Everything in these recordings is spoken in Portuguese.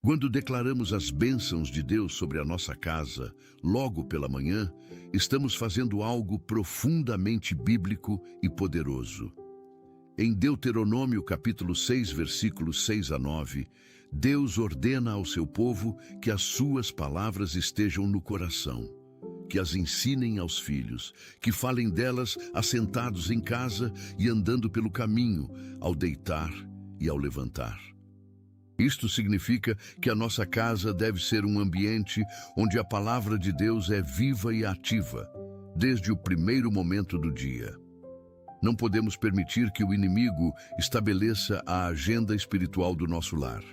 Quando declaramos as bênçãos de Deus sobre a nossa casa, logo pela manhã, estamos fazendo algo profundamente bíblico e poderoso. Em Deuteronômio capítulo 6, versículos 6 a 9, Deus ordena ao seu povo que as suas palavras estejam no coração, que as ensinem aos filhos, que falem delas assentados em casa e andando pelo caminho, ao deitar e ao levantar. Isto significa que a nossa casa deve ser um ambiente onde a palavra de Deus é viva e ativa, desde o primeiro momento do dia. Não podemos permitir que o inimigo estabeleça a agenda espiritual do nosso lar.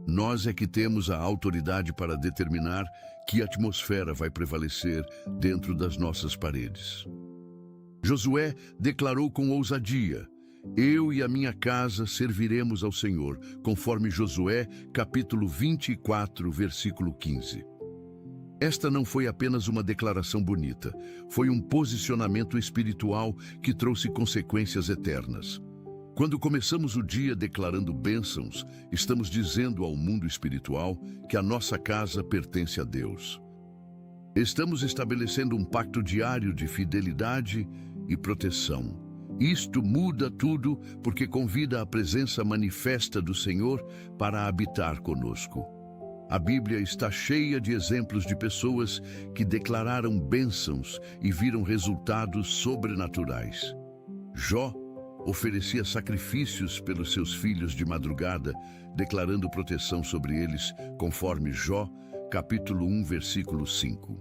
Nós é que temos a autoridade para determinar que atmosfera vai prevalecer dentro das nossas paredes. Josué declarou com ousadia: eu e a minha casa serviremos ao Senhor, conforme Josué, capítulo 24, versículo 15. Esta não foi apenas uma declaração bonita, foi um posicionamento espiritual que trouxe consequências eternas. Quando começamos o dia declarando bênçãos, estamos dizendo ao mundo espiritual que a nossa casa pertence a Deus. Estamos estabelecendo um pacto diário de fidelidade e proteção. Isto muda tudo porque convida a presença manifesta do Senhor para habitar conosco. A Bíblia está cheia de exemplos de pessoas que declararam bênçãos e viram resultados sobrenaturais. Jó oferecia sacrifícios pelos seus filhos de madrugada, declarando proteção sobre eles, conforme Jó, capítulo 1, versículo 5.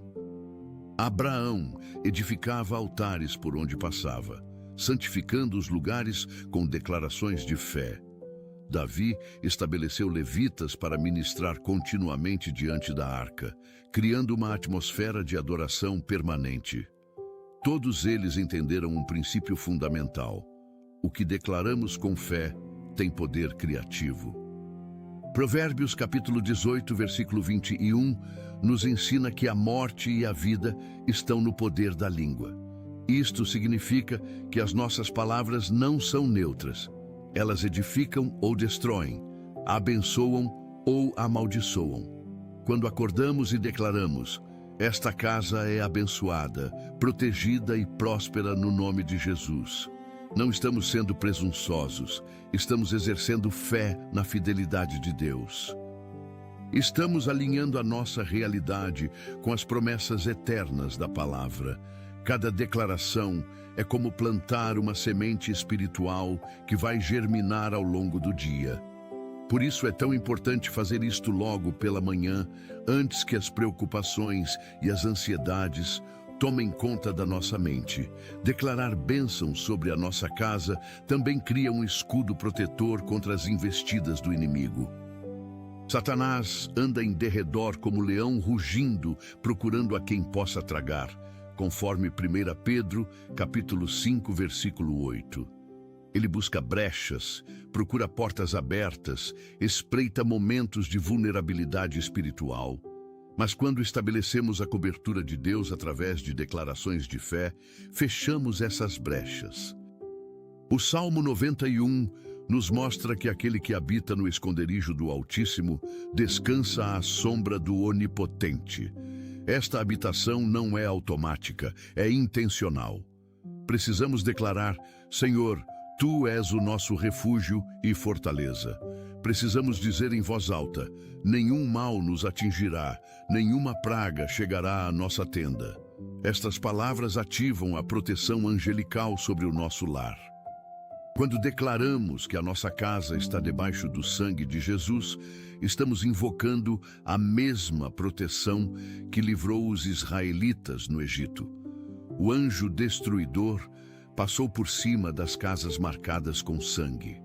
Abraão edificava altares por onde passava, santificando os lugares com declarações de fé. Davi estabeleceu levitas para ministrar continuamente diante da arca, criando uma atmosfera de adoração permanente. Todos eles entenderam um princípio fundamental: o que declaramos com fé tem poder criativo. Provérbios capítulo 18, versículo 21, nos ensina que a morte e a vida estão no poder da língua. Isto significa que as nossas palavras não são neutras. Elas edificam ou destroem, abençoam ou amaldiçoam. Quando acordamos e declaramos: esta casa é abençoada, protegida e próspera no nome de Jesus, não estamos sendo presunçosos, estamos exercendo fé na fidelidade de Deus. Estamos alinhando a nossa realidade com as promessas eternas da palavra. Cada declaração é como plantar uma semente espiritual que vai germinar ao longo do dia. Por isso é tão importante fazer isto logo pela manhã, antes que as preocupações e as ansiedades tomem conta da nossa mente. Declarar bênçãos sobre a nossa casa também cria um escudo protetor contra as investidas do inimigo. Satanás anda em derredor como leão rugindo, procurando a quem possa tragar, conforme 1 Pedro, capítulo 5, versículo 8. Ele busca brechas, procura portas abertas, espreita momentos de vulnerabilidade espiritual. Mas quando estabelecemos a cobertura de Deus através de declarações de fé, fechamos essas brechas. O Salmo 91 nos mostra que aquele que habita no esconderijo do Altíssimo descansa à sombra do Onipotente. Esta habitação não é automática, é intencional. Precisamos declarar: Senhor, Tu és o nosso refúgio e fortaleza. Precisamos dizer em voz alta: nenhum mal nos atingirá, nenhuma praga chegará à nossa tenda. Estas palavras ativam a proteção angelical sobre o nosso lar. Quando declaramos que a nossa casa está debaixo do sangue de Jesus, estamos invocando a mesma proteção que livrou os israelitas no Egito. O anjo destruidor passou por cima das casas marcadas com sangue.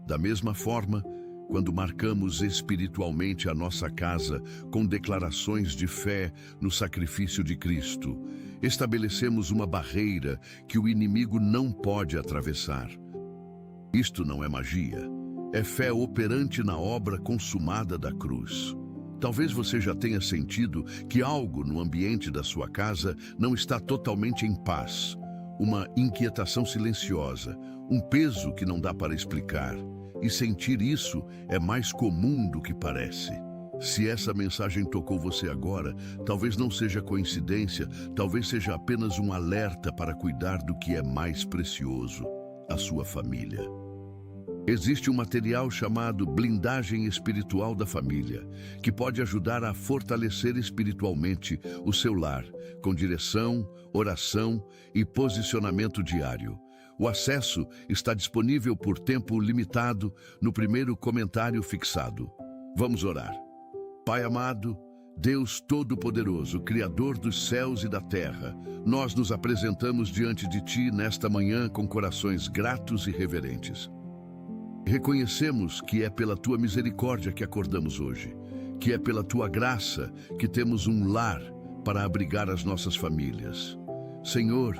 Da mesma forma, quando marcamos espiritualmente a nossa casa com declarações de fé no sacrifício de Cristo, estabelecemos uma barreira que o inimigo não pode atravessar. Isto não é magia, é fé operante na obra consumada da cruz. Talvez você já tenha sentido que algo no ambiente da sua casa não está totalmente em paz. Uma inquietação silenciosa, um peso que não dá para explicar. E sentir isso é mais comum do que parece. Se essa mensagem tocou você agora, talvez não seja coincidência, talvez seja apenas um alerta para cuidar do que é mais precioso, a sua família. Existe um material chamado Blindagem Espiritual da Família, que pode ajudar a fortalecer espiritualmente o seu lar, com direção, oração e posicionamento diário. O acesso está disponível por tempo limitado no primeiro comentário fixado. Vamos orar. Pai amado, Deus Todo-Poderoso, Criador dos céus e da terra, nós nos apresentamos diante de Ti nesta manhã com corações gratos e reverentes. Reconhecemos que é pela Tua misericórdia que acordamos hoje, que é pela Tua graça que temos um lar para abrigar as nossas famílias. Senhor,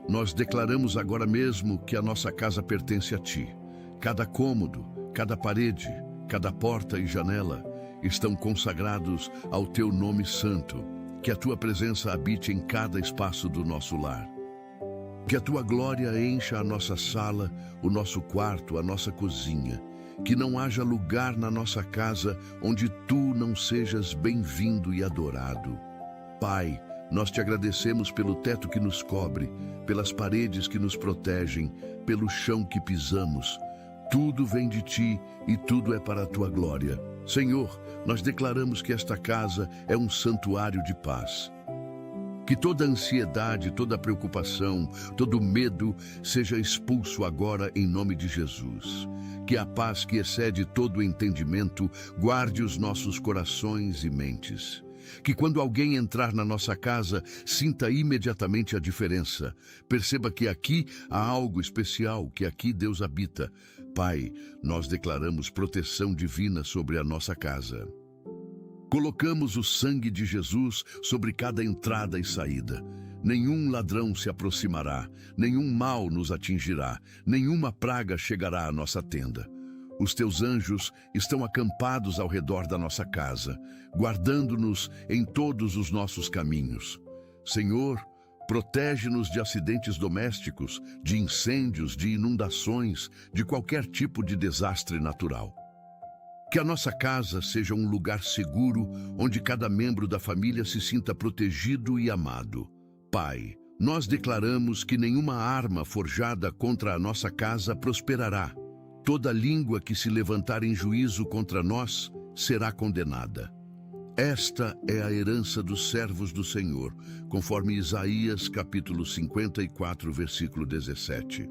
nós declaramos agora mesmo que a nossa casa pertence a Ti. Cada cômodo, cada parede, cada porta e janela estão consagrados ao Teu nome santo, que a Tua presença habite em cada espaço do nosso lar. Que a Tua glória encha a nossa sala, o nosso quarto, a nossa cozinha. Que não haja lugar na nossa casa onde Tu não sejas bem-vindo e adorado. Pai, nós Te agradecemos pelo teto que nos cobre, pelas paredes que nos protegem, pelo chão que pisamos. Tudo vem de Ti e tudo é para a Tua glória. Senhor, nós declaramos que esta casa é um santuário de paz. Que toda ansiedade, toda preocupação, todo medo seja expulso agora em nome de Jesus. Que a paz que excede todo o entendimento guarde os nossos corações e mentes. Que quando alguém entrar na nossa casa, sinta imediatamente a diferença. Perceba que aqui há algo especial, que aqui Deus habita. Pai, nós declaramos proteção divina sobre a nossa casa. Colocamos o sangue de Jesus sobre cada entrada e saída. Nenhum ladrão se aproximará, nenhum mal nos atingirá, nenhuma praga chegará à nossa tenda. Os Teus anjos estão acampados ao redor da nossa casa, guardando-nos em todos os nossos caminhos. Senhor, protege-nos de acidentes domésticos, de incêndios, de inundações, de qualquer tipo de desastre natural. Que a nossa casa seja um lugar seguro, onde cada membro da família se sinta protegido e amado. Pai, nós declaramos que nenhuma arma forjada contra a nossa casa prosperará. Toda língua que se levantar em juízo contra nós será condenada. Esta é a herança dos servos do Senhor, conforme Isaías capítulo 54, versículo 17.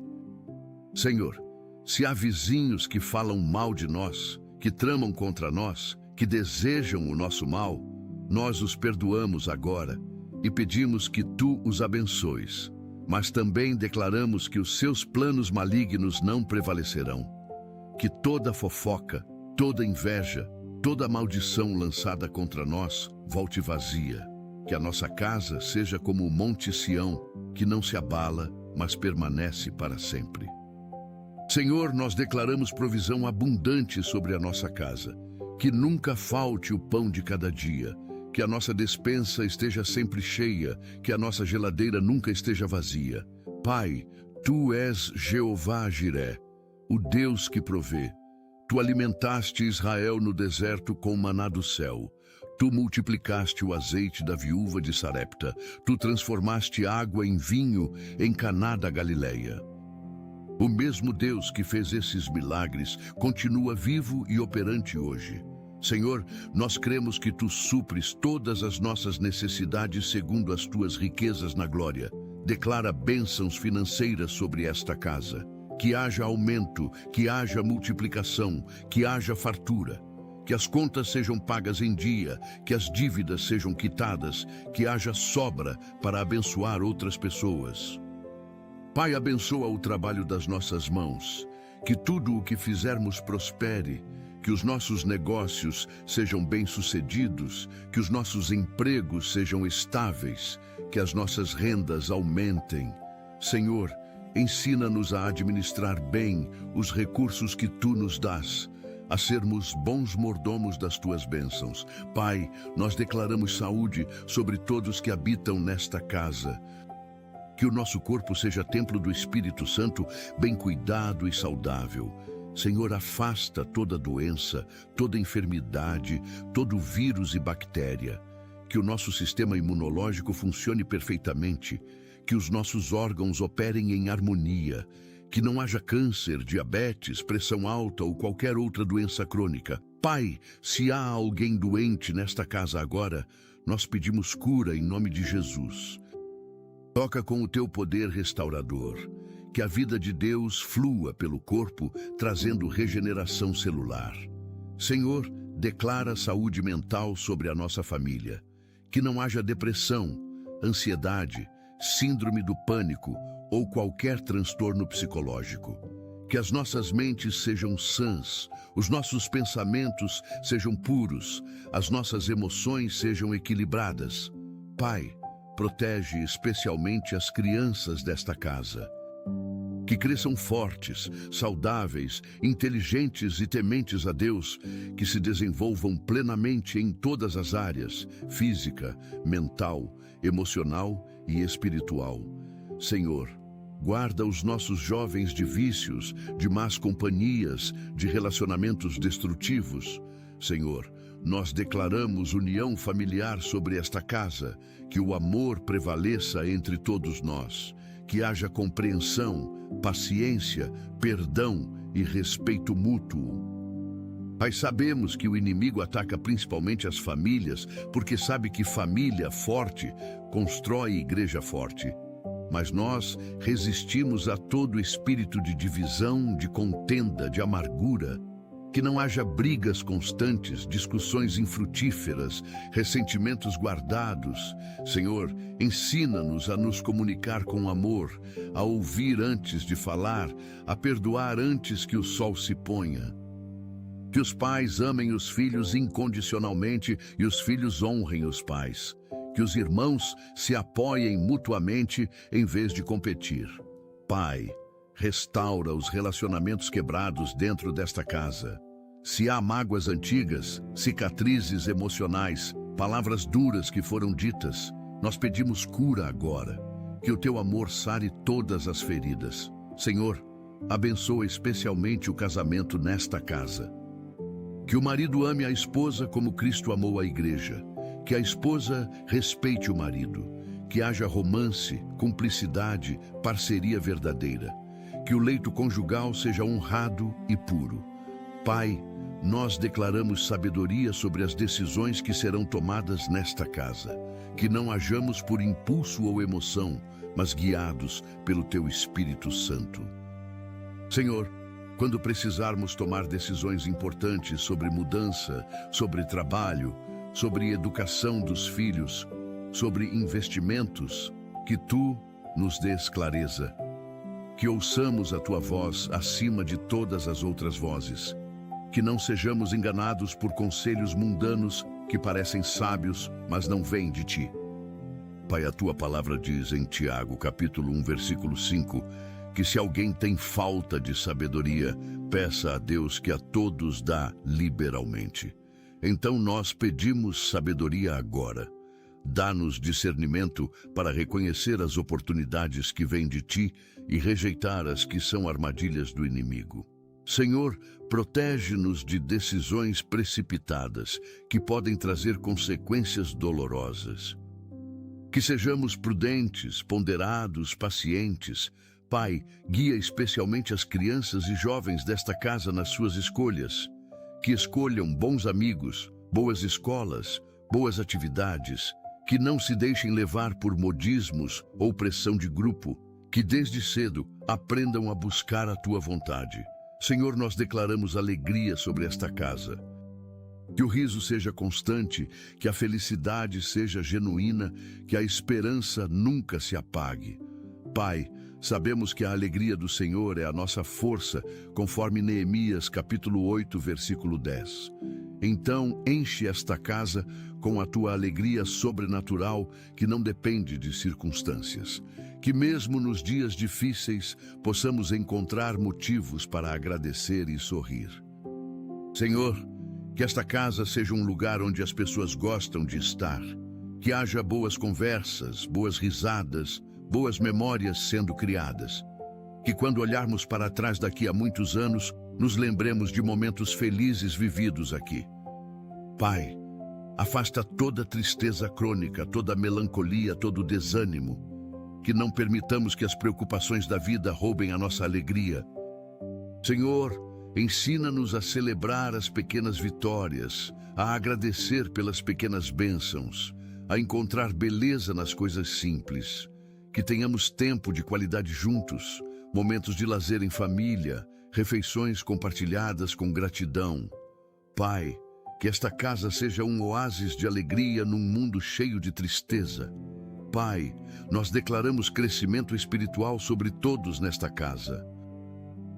Senhor, se há vizinhos que falam mal de nós, que tramam contra nós, que desejam o nosso mal, nós os perdoamos agora e pedimos que Tu os abençoes. Mas também declaramos que os seus planos malignos não prevalecerão. Que toda fofoca, toda inveja, toda maldição lançada contra nós volte vazia. Que a nossa casa seja como o Monte Sião, que não se abala, mas permanece para sempre. Senhor, nós declaramos provisão abundante sobre a nossa casa. Que nunca falte o pão de cada dia. Que a nossa despensa esteja sempre cheia. Que a nossa geladeira nunca esteja vazia. Pai, Tu és Jeová Jiré, o Deus que provê. Tu alimentaste Israel no deserto com maná do céu. Tu multiplicaste o azeite da viúva de Sarepta. Tu transformaste água em vinho em Caná da Galileia. O mesmo Deus que fez esses milagres continua vivo e operante hoje. Senhor, nós cremos que Tu supres todas as nossas necessidades segundo as Tuas riquezas na glória. Declara bênçãos financeiras sobre esta casa. Que haja aumento, que haja multiplicação, que haja fartura. Que as contas sejam pagas em dia, que as dívidas sejam quitadas, que haja sobra para abençoar outras pessoas. Pai, abençoa o trabalho das nossas mãos, que tudo o que fizermos prospere, que os nossos negócios sejam bem-sucedidos, que os nossos empregos sejam estáveis, que as nossas rendas aumentem. Senhor, ensina-nos a administrar bem os recursos que Tu nos dás, a sermos bons mordomos das Tuas bênçãos. Pai, nós declaramos saúde sobre todos que habitam nesta casa. Que o nosso corpo seja templo do Espírito Santo, bem cuidado e saudável. Senhor, afasta toda doença, toda enfermidade, todo vírus e bactéria. Que o nosso sistema imunológico funcione perfeitamente, que os nossos órgãos operem em harmonia, que não haja câncer, diabetes, pressão alta ou qualquer outra doença crônica. Pai, se há alguém doente nesta casa agora, nós pedimos cura em nome de Jesus. Toca com o teu poder restaurador, que a vida de Deus flua pelo corpo, trazendo regeneração celular. Senhor, declara saúde mental sobre a nossa família, que não haja depressão, ansiedade, síndrome do pânico ou qualquer transtorno psicológico. Que as nossas mentes sejam sãs, os nossos pensamentos sejam puros, as nossas emoções sejam equilibradas. Pai, protege especialmente as crianças desta casa. Que cresçam fortes, saudáveis, inteligentes e tementes a Deus, que se desenvolvam plenamente em todas as áreas, física, mental, emocional e espiritual. Senhor, guarda os nossos jovens de vícios, de más companhias, de relacionamentos destrutivos. Senhor, nós declaramos união familiar sobre esta casa, que o amor prevaleça entre todos nós, que haja compreensão, paciência, perdão e respeito mútuo. Mas sabemos que o inimigo ataca principalmente as famílias, porque sabe que família forte constrói igreja forte. Mas nós resistimos a todo espírito de divisão, de contenda, de amargura. Que não haja brigas constantes, discussões infrutíferas, ressentimentos guardados. Senhor, ensina-nos a nos comunicar com amor, a ouvir antes de falar, a perdoar antes que o sol se ponha. Que os pais amem os filhos incondicionalmente e os filhos honrem os pais. Que os irmãos se apoiem mutuamente em vez de competir. Pai, restaura os relacionamentos quebrados dentro desta casa. Se há mágoas antigas, cicatrizes emocionais, palavras duras que foram ditas, nós pedimos cura agora. Que o teu amor sare todas as feridas. Senhor, abençoa especialmente o casamento nesta casa. Que o marido ame a esposa como Cristo amou a igreja. Que a esposa respeite o marido. Que haja romance, cumplicidade, parceria verdadeira. Que o leito conjugal seja honrado e puro. Pai, nós declaramos sabedoria sobre as decisões que serão tomadas nesta casa. Que não hajamos por impulso ou emoção, mas guiados pelo teu Espírito Santo. Senhor, quando precisarmos tomar decisões importantes sobre mudança, sobre trabalho, sobre educação dos filhos, sobre investimentos, que tu nos dês clareza. Que ouçamos a tua voz acima de todas as outras vozes. Que não sejamos enganados por conselhos mundanos que parecem sábios, mas não vêm de ti. Pai, a tua palavra diz em Tiago, capítulo 1, versículo 5, que se alguém tem falta de sabedoria, peça a Deus que a todos dá liberalmente. Então nós pedimos sabedoria agora. Dá-nos discernimento para reconhecer as oportunidades que vêm de ti e rejeitar as que são armadilhas do inimigo. Senhor, protege-nos de decisões precipitadas que podem trazer consequências dolorosas. Que sejamos prudentes, ponderados, pacientes. Pai, guia especialmente as crianças e jovens desta casa nas suas escolhas. Que escolham bons amigos, boas escolas, boas atividades. Que não se deixem levar por modismos ou pressão de grupo. Que desde cedo aprendam a buscar a tua vontade. Senhor, nós declaramos alegria sobre esta casa. Que o riso seja constante, que a felicidade seja genuína, que a esperança nunca se apague. Pai, sabemos que a alegria do Senhor é a nossa força, conforme Neemias capítulo 8, versículo 10. Então, enche esta casa com a tua alegria sobrenatural, que não depende de circunstâncias. Que mesmo nos dias difíceis, possamos encontrar motivos para agradecer e sorrir. Senhor, que esta casa seja um lugar onde as pessoas gostam de estar. Que haja boas conversas, boas risadas, boas memórias sendo criadas. Que quando olharmos para trás daqui a muitos anos, nos lembremos de momentos felizes vividos aqui. Pai, afasta toda tristeza crônica, toda melancolia, todo desânimo. Que não permitamos que as preocupações da vida roubem a nossa alegria. Senhor, ensina-nos a celebrar as pequenas vitórias, a agradecer pelas pequenas bênçãos, a encontrar beleza nas coisas simples. Que tenhamos tempo de qualidade juntos, momentos de lazer em família, refeições compartilhadas com gratidão. Pai, que esta casa seja um oásis de alegria num mundo cheio de tristeza. Pai, nós declaramos crescimento espiritual sobre todos nesta casa.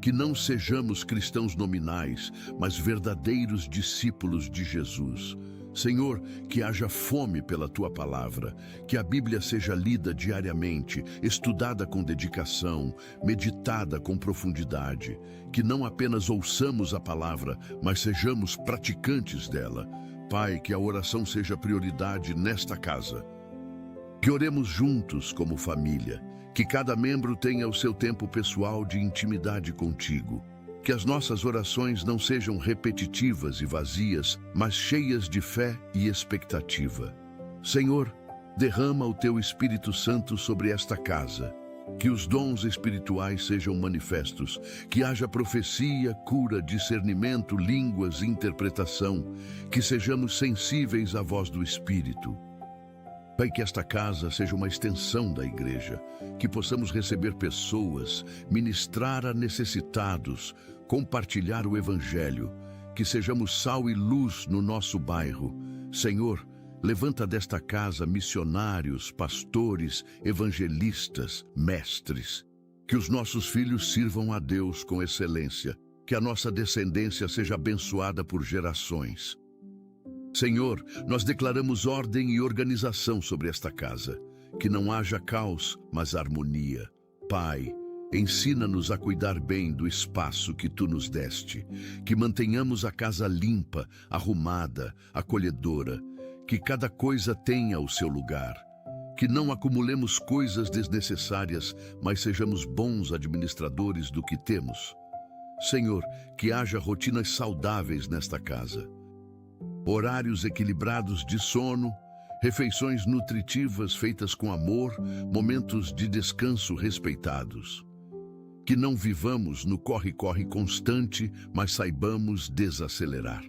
Que não sejamos cristãos nominais, mas verdadeiros discípulos de Jesus. Senhor, que haja fome pela Tua palavra, que a Bíblia seja lida diariamente, estudada com dedicação, meditada com profundidade, que não apenas ouçamos a palavra, mas sejamos praticantes dela. Pai, que a oração seja prioridade nesta casa. Que oremos juntos como família, que cada membro tenha o seu tempo pessoal de intimidade contigo. Que as nossas orações não sejam repetitivas e vazias, mas cheias de fé e expectativa. Senhor, derrama o Teu Espírito Santo sobre esta casa. Que os dons espirituais sejam manifestos, que haja profecia, cura, discernimento, línguas, interpretação, que sejamos sensíveis à voz do Espírito. Pai, que esta casa seja uma extensão da igreja, que possamos receber pessoas, ministrar a necessitados, compartilhar o Evangelho, que sejamos sal e luz no nosso bairro. Senhor, levanta desta casa missionários, pastores, evangelistas, mestres. Que os nossos filhos sirvam a Deus com excelência, que a nossa descendência seja abençoada por gerações. Senhor, nós declaramos ordem e organização sobre esta casa. Que não haja caos, mas harmonia. Pai, ensina-nos a cuidar bem do espaço que Tu nos deste. Que mantenhamos a casa limpa, arrumada, acolhedora. Que cada coisa tenha o seu lugar. Que não acumulemos coisas desnecessárias, mas sejamos bons administradores do que temos. Senhor, que haja rotinas saudáveis nesta casa. Horários equilibrados de sono, refeições nutritivas feitas com amor, momentos de descanso respeitados. Que não vivamos no corre-corre constante, mas saibamos desacelerar.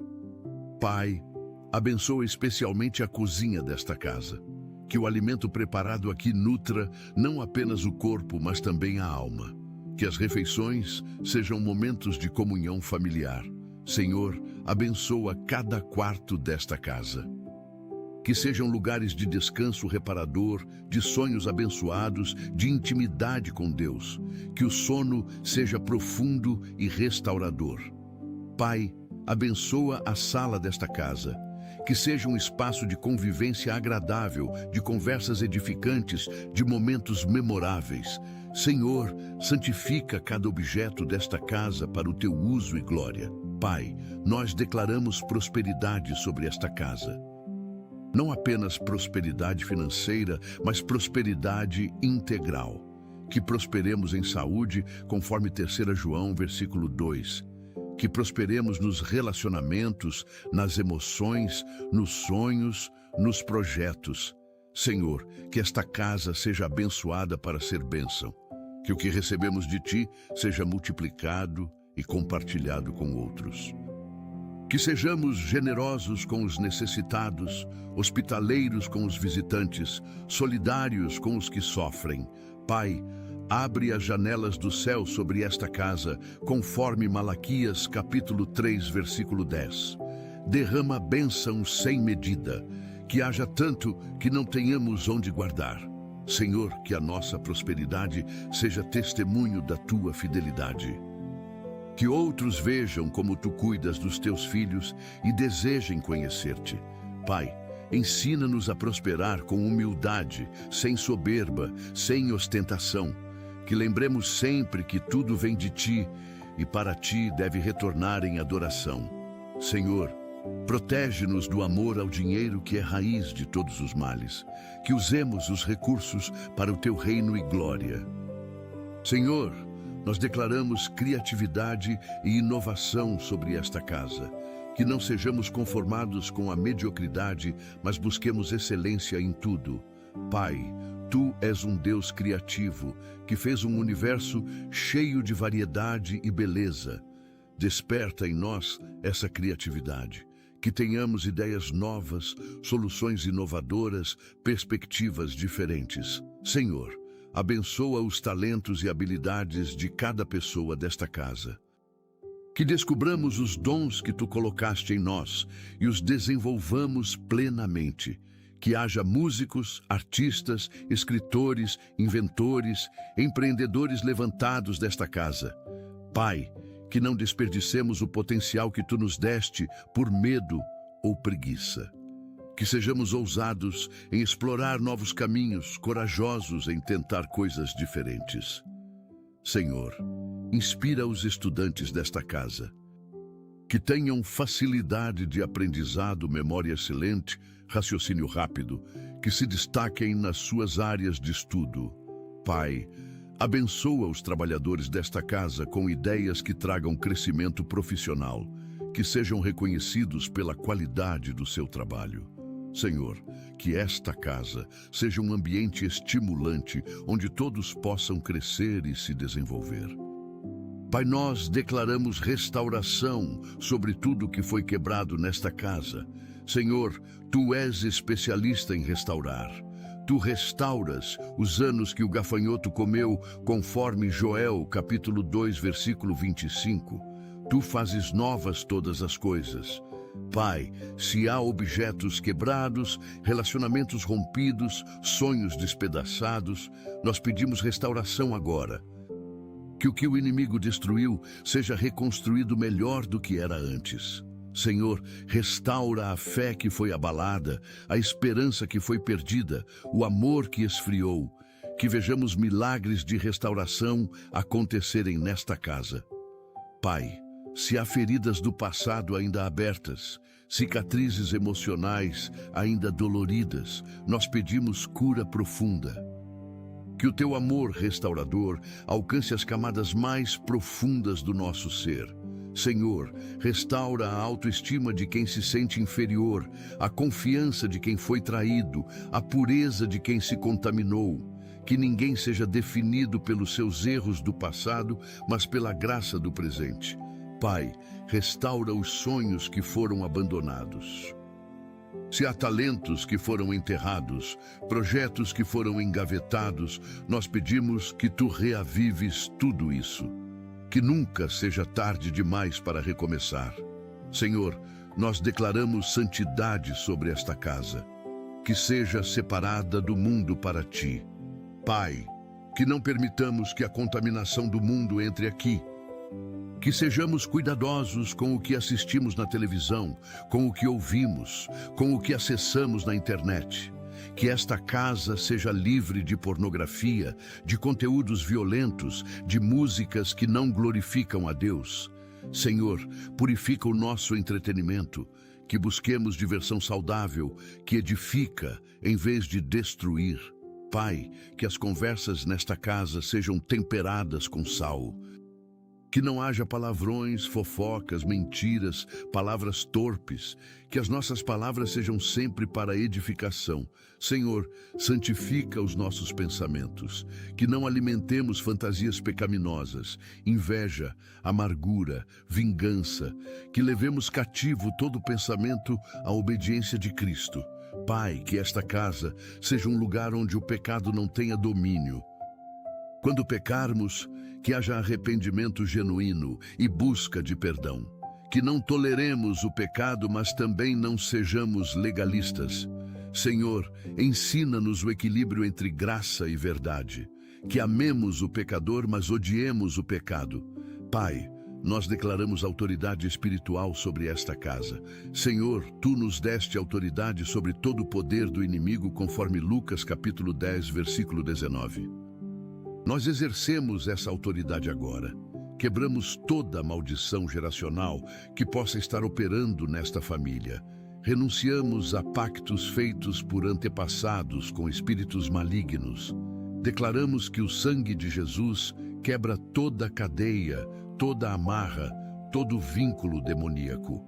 Pai, abençoa especialmente a cozinha desta casa. Que o alimento preparado aqui nutra não apenas o corpo, mas também a alma. Que as refeições sejam momentos de comunhão familiar. Senhor, abençoa cada quarto desta casa. Que sejam lugares de descanso reparador, de sonhos abençoados, de intimidade com Deus. Que o sono seja profundo e restaurador. Pai, abençoa a sala desta casa. Que seja um espaço de convivência agradável, de conversas edificantes, de momentos memoráveis. Senhor, santifica cada objeto desta casa para o Teu uso e glória. Pai, nós declaramos prosperidade sobre esta casa. Não apenas prosperidade financeira, mas prosperidade integral. Que prosperemos em saúde, conforme 3 João, versículo 2. Que prosperemos nos relacionamentos, nas emoções, nos sonhos, nos projetos. Senhor, que esta casa seja abençoada para ser bênção. Que o que recebemos de Ti seja multiplicado e compartilhado com outros. Que sejamos generosos com os necessitados, hospitaleiros com os visitantes, solidários com os que sofrem. Pai, abre as janelas do céu sobre esta casa, conforme Malaquias capítulo 3, versículo 10. Derrama bênçãos sem medida, que haja tanto que não tenhamos onde guardar. Senhor, que a nossa prosperidade seja testemunho da Tua fidelidade. Que outros vejam como Tu cuidas dos Teus filhos e desejem conhecer-te. Pai, ensina-nos a prosperar com humildade, sem soberba, sem ostentação. Que lembremos sempre que tudo vem de Ti e para Ti deve retornar em adoração. Senhor, protege-nos do amor ao dinheiro, que é raiz de todos os males. Que usemos os recursos para o Teu reino e glória. Senhor, Nós declaramos criatividade e inovação sobre esta casa. Que não sejamos conformados com a mediocridade, mas busquemos excelência em tudo. Pai, Tu és um Deus criativo, que fez um universo cheio de variedade e beleza. Desperta em nós essa criatividade. Que tenhamos ideias novas, soluções inovadoras, perspectivas diferentes. Senhor, abençoa os talentos e habilidades de cada pessoa desta casa. Que descubramos os dons que Tu colocaste em nós e os desenvolvamos plenamente. Que haja músicos, artistas, escritores, inventores, empreendedores levantados desta casa. Pai, que não desperdicemos o potencial que Tu nos deste por medo ou preguiça. Que sejamos ousados em explorar novos caminhos, corajosos em tentar coisas diferentes. Senhor, inspira os estudantes desta casa. Que tenham facilidade de aprendizado, memória excelente, raciocínio rápido, que se destaquem nas suas áreas de estudo. Pai, abençoa os trabalhadores desta casa com ideias que tragam crescimento profissional, que sejam reconhecidos pela qualidade do seu trabalho. Senhor, que esta casa seja um ambiente estimulante, onde todos possam crescer e se desenvolver. Pai, nós declaramos restauração sobre tudo que foi quebrado nesta casa. Senhor, Tu és especialista em restaurar. Tu restauras os anos que o gafanhoto comeu, conforme Joel, capítulo 2, versículo 25. Tu fazes novas todas as coisas. Pai, se há objetos quebrados, relacionamentos rompidos, sonhos despedaçados, nós pedimos restauração agora. Que o que o inimigo destruiu seja reconstruído melhor do que era antes. Senhor, restaura a fé que foi abalada, a esperança que foi perdida, o amor que esfriou. Que vejamos milagres de restauração acontecerem nesta casa. Pai, se há feridas do passado ainda abertas, cicatrizes emocionais ainda doloridas, nós pedimos cura profunda. Que o Teu amor restaurador alcance as camadas mais profundas do nosso ser. Senhor, restaura a autoestima de quem se sente inferior, a confiança de quem foi traído, a pureza de quem se contaminou. Que ninguém seja definido pelos seus erros do passado, mas pela graça do presente. Pai, restaura os sonhos que foram abandonados. Se há talentos que foram enterrados, projetos que foram engavetados, nós pedimos que Tu reavives tudo isso. Que nunca seja tarde demais para recomeçar. Senhor, nós declaramos santidade sobre esta casa. Que seja separada do mundo para Ti. Pai, que não permitamos que a contaminação do mundo entre aqui. Que sejamos cuidadosos com o que assistimos na televisão, com o que ouvimos, com o que acessamos na internet. Que esta casa seja livre de pornografia, de conteúdos violentos, de músicas que não glorificam a Deus. Senhor, purifica o nosso entretenimento, que busquemos diversão saudável, que edifica em vez de destruir. Pai, que as conversas nesta casa sejam temperadas com sal. Que não haja palavrões, fofocas, mentiras, palavras torpes. Que as nossas palavras sejam sempre para edificação. Senhor, santifica os nossos pensamentos. Que não alimentemos fantasias pecaminosas, inveja, amargura, vingança. Que levemos cativo todo pensamento à obediência de Cristo. Pai, que esta casa seja um lugar onde o pecado não tenha domínio. Quando pecarmos, que haja arrependimento genuíno e busca de perdão. Que não toleremos o pecado, mas também não sejamos legalistas. Senhor, ensina-nos o equilíbrio entre graça e verdade. Que amemos o pecador, mas odiemos o pecado. Pai, nós declaramos autoridade espiritual sobre esta casa. Senhor, Tu nos deste autoridade sobre todo o poder do inimigo, conforme Lucas capítulo 10, versículo 19. Nós exercemos essa autoridade agora. Quebramos toda a maldição geracional que possa estar operando nesta família. Renunciamos a pactos feitos por antepassados com espíritos malignos. Declaramos que o sangue de Jesus quebra toda cadeia, toda amarra, todo vínculo demoníaco.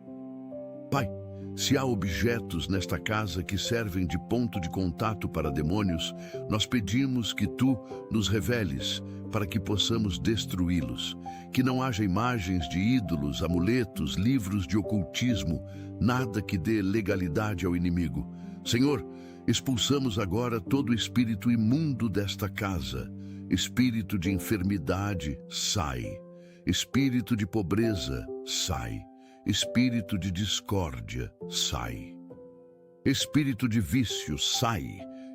Pai, se há objetos nesta casa que servem de ponto de contato para demônios, nós pedimos que Tu nos reveles para que possamos destruí-los. Que não haja imagens de ídolos, amuletos, livros de ocultismo, nada que dê legalidade ao inimigo. Senhor, expulsamos agora todo espírito imundo desta casa. Espírito de enfermidade, sai. Espírito de pobreza, sai. Espírito de discórdia, sai. Espírito de vício, sai.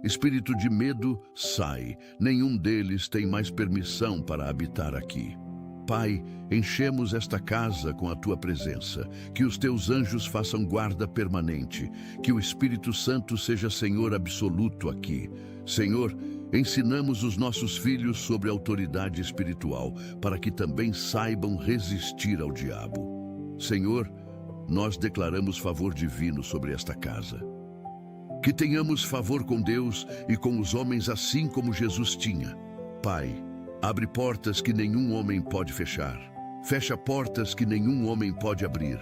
Espírito de medo, sai. Nenhum deles tem mais permissão para habitar aqui. Pai, enchemos esta casa com a Tua presença, que os Teus anjos façam guarda permanente, que o Espírito Santo seja Senhor absoluto aqui. Senhor, ensinamos os nossos filhos sobre a autoridade espiritual, para que também saibam resistir ao diabo. Senhor, nós declaramos favor divino sobre esta casa. Que tenhamos favor com Deus e com os homens assim como Jesus tinha. Pai, abre portas que nenhum homem pode fechar. Fecha portas que nenhum homem pode abrir.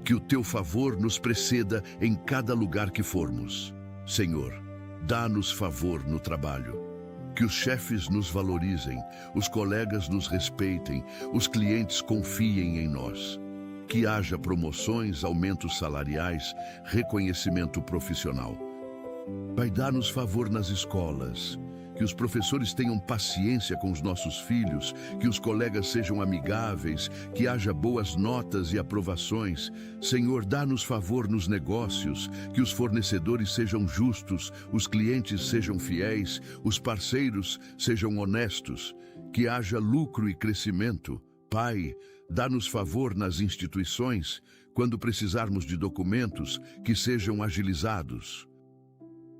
Que o Teu favor nos preceda em cada lugar que formos. Senhor, dá-nos favor no trabalho. Que os chefes nos valorizem, os colegas nos respeitem, os clientes confiem em nós. Que haja promoções, aumentos salariais, reconhecimento profissional. Pai, dá-nos favor nas escolas. Que os professores tenham paciência com os nossos filhos, que os colegas sejam amigáveis, que haja boas notas e aprovações. Senhor, dá-nos favor nos negócios, que os fornecedores sejam justos, os clientes sejam fiéis, os parceiros sejam honestos, que haja lucro e crescimento. Pai, dá-nos favor nas instituições, quando precisarmos de documentos, que sejam agilizados.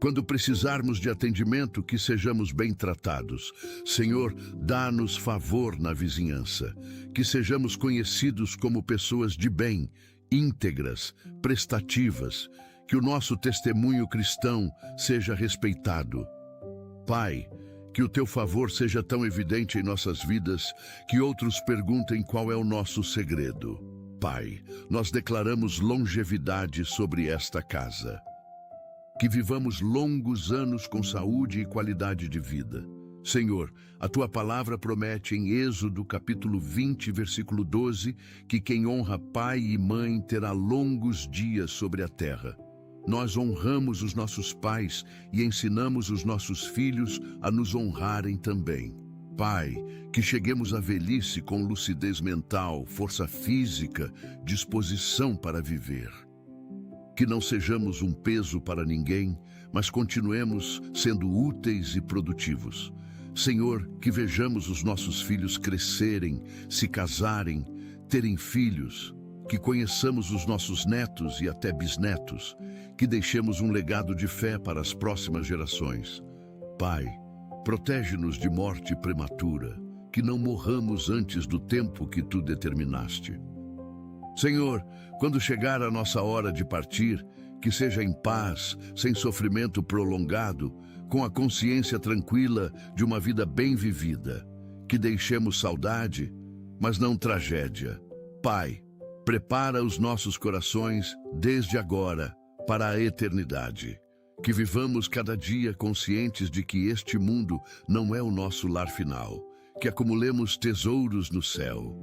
Quando precisarmos de atendimento, que sejamos bem tratados. Senhor, dá-nos favor na vizinhança, que sejamos conhecidos como pessoas de bem, íntegras, prestativas, que o nosso testemunho cristão seja respeitado. Pai, que o Teu favor seja tão evidente em nossas vidas, que outros perguntem qual é o nosso segredo. Pai, nós declaramos longevidade sobre esta casa. Que vivamos longos anos com saúde e qualidade de vida. Senhor, a Tua palavra promete em Êxodo capítulo 20, versículo 12, que quem honra pai e mãe terá longos dias sobre a terra. Nós honramos os nossos pais e ensinamos os nossos filhos a nos honrarem também. Pai, que cheguemos à velhice com lucidez mental, força física, disposição para viver. Que não sejamos um peso para ninguém, mas continuemos sendo úteis e produtivos. Senhor, que vejamos os nossos filhos crescerem, se casarem, terem filhos, que conheçamos os nossos netos e até bisnetos, que deixemos um legado de fé para as próximas gerações. Pai, protege-nos de morte prematura, que não morramos antes do tempo que Tu determinaste. Senhor, quando chegar a nossa hora de partir, que seja em paz, sem sofrimento prolongado, com a consciência tranquila de uma vida bem vivida. Que deixemos saudade, mas não tragédia. Pai, prepara os nossos corações desde agora para a eternidade. Que vivamos cada dia conscientes de que este mundo não é o nosso lar final. Que acumulemos tesouros no céu.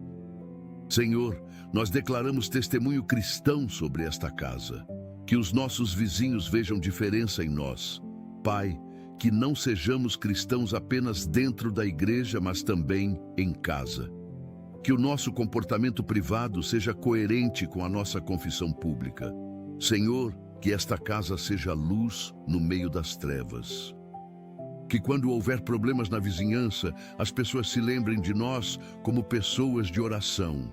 Senhor, nós declaramos testemunho cristão sobre esta casa. Que os nossos vizinhos vejam diferença em nós. Pai, que não sejamos cristãos apenas dentro da igreja, mas também em casa. Que o nosso comportamento privado seja coerente com a nossa confissão pública. Senhor, que esta casa seja luz no meio das trevas. Que quando houver problemas na vizinhança, as pessoas se lembrem de nós como pessoas de oração.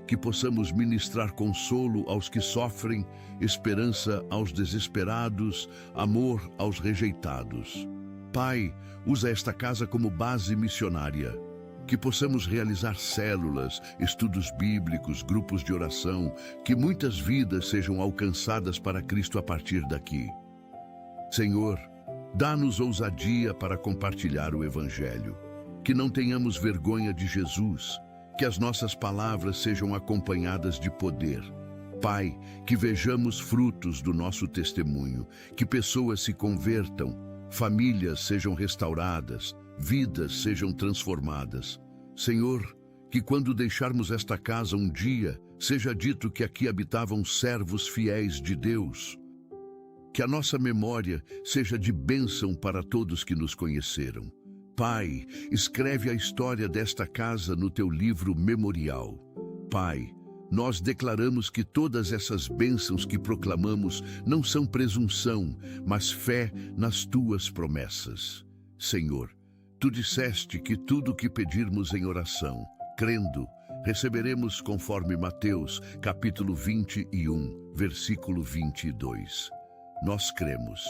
Que possamos ministrar consolo aos que sofrem, esperança aos desesperados, amor aos rejeitados. Pai, usa esta casa como base missionária. Que possamos realizar células, estudos bíblicos, grupos de oração, que muitas vidas sejam alcançadas para Cristo a partir daqui. Senhor, dá-nos ousadia para compartilhar o Evangelho. que não tenhamos vergonha de Jesus, que as nossas palavras sejam acompanhadas de poder. Pai, que vejamos frutos do nosso testemunho, que pessoas se convertam, famílias sejam restauradas, vidas sejam transformadas. Senhor, que quando deixarmos esta casa um dia, seja dito que aqui habitavam servos fiéis de Deus. Que a nossa memória seja de bênção para todos que nos conheceram. Pai, escreve a história desta casa no teu livro memorial. Pai, nós declaramos que todas essas bênçãos que proclamamos não são presunção, mas fé nas tuas promessas. Senhor, tu disseste que tudo o que pedirmos em oração, crendo, receberemos conforme Mateus, capítulo 21, versículo 22. Nós cremos.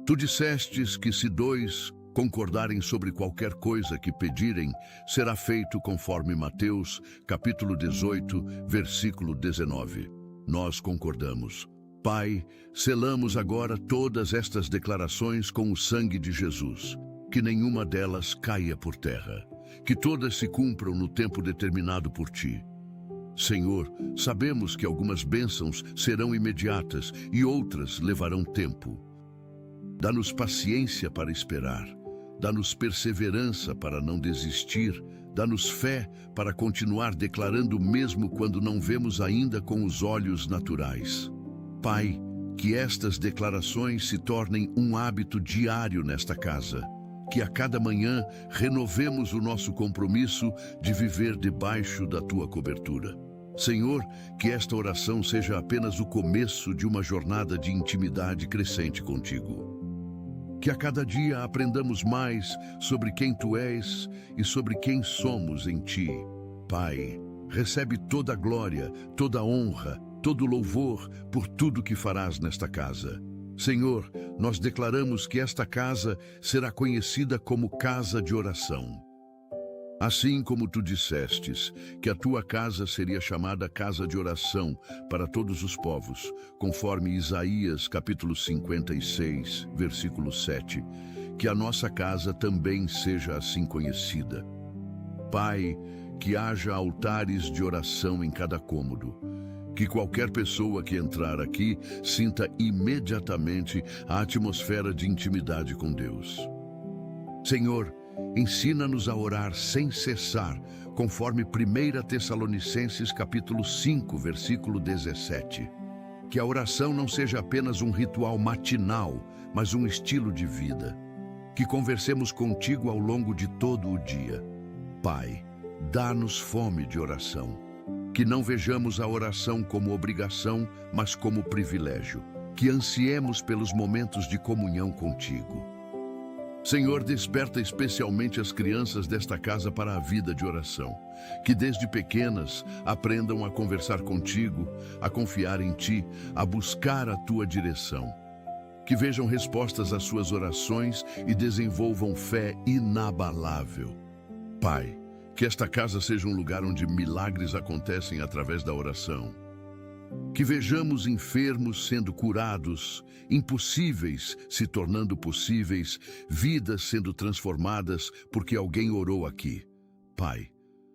Tu dissestes que se dois concordarem sobre qualquer coisa que pedirem, será feito conforme Mateus, capítulo 18, versículo 19. Nós concordamos. Pai, selamos agora todas estas declarações com o sangue de Jesus, que nenhuma delas caia por terra, que todas se cumpram no tempo determinado por ti. Senhor, sabemos que algumas bênçãos serão imediatas e outras levarão tempo. Dá-nos paciência para esperar. Dá-nos perseverança para não desistir, dá-nos fé para continuar declarando mesmo quando não vemos ainda com os olhos naturais. Pai, que estas declarações se tornem um hábito diário nesta casa, que a cada manhã renovemos o nosso compromisso de viver debaixo da tua cobertura. Senhor, que esta oração seja apenas o começo de uma jornada de intimidade crescente contigo. Que a cada dia aprendamos mais sobre quem Tu és e sobre quem somos em Ti. Pai, recebe toda a glória, toda a honra, todo o louvor por tudo que farás nesta casa. Senhor, nós declaramos que esta casa será conhecida como casa de oração. Assim como Tu dissestes que a Tua casa seria chamada casa de oração para todos os povos, conforme Isaías capítulo 56, versículo 7, que a nossa casa também seja assim conhecida. Pai, que haja altares de oração em cada cômodo, que qualquer pessoa que entrar aqui sinta imediatamente a atmosfera de intimidade com Deus. Senhor, ensina-nos a orar sem cessar, conforme 1 Tessalonicenses capítulo 5, versículo 17. Que a oração não seja apenas um ritual matinal, mas um estilo de vida. Que conversemos contigo ao longo de todo o dia. Pai, dá-nos fome de oração. Que não vejamos a oração como obrigação, mas como privilégio. Que ansiemos pelos momentos de comunhão contigo. Senhor, desperta especialmente as crianças desta casa para a vida de oração, que desde pequenas aprendam a conversar contigo, a confiar em Ti, a buscar a Tua direção. Que vejam respostas às suas orações e desenvolvam fé inabalável. Pai, que esta casa seja um lugar onde milagres acontecem através da oração. Que vejamos enfermos sendo curados, impossíveis se tornando possíveis, vidas sendo transformadas porque alguém orou aqui. Pai,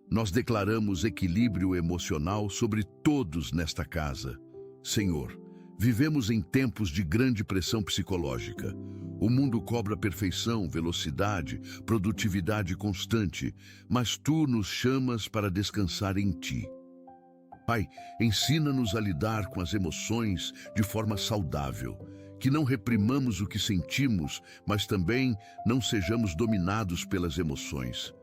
nós declaramos equilíbrio emocional sobre todos nesta casa. Senhor, vivemos em tempos de grande pressão psicológica. O mundo cobra perfeição, velocidade, produtividade constante, mas Tu nos chamas para descansar em Ti. Pai, ensina-nos a lidar com as emoções de forma saudável, que não reprimamos o que sentimos, mas também não sejamos dominados pelas emoções.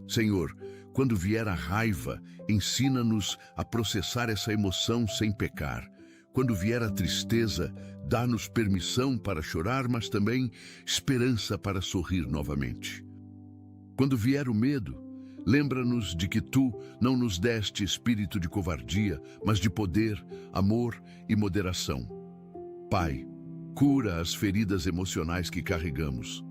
Senhor, quando vier a raiva, ensina-nos a processar essa emoção sem pecar. Quando vier a tristeza, dá-nos permissão para chorar, mas também esperança para sorrir novamente. Quando vier o medo, lembra-nos de que Tu não nos deste espírito de covardia, mas de poder, amor e moderação. Pai, cura as feridas emocionais que carregamos.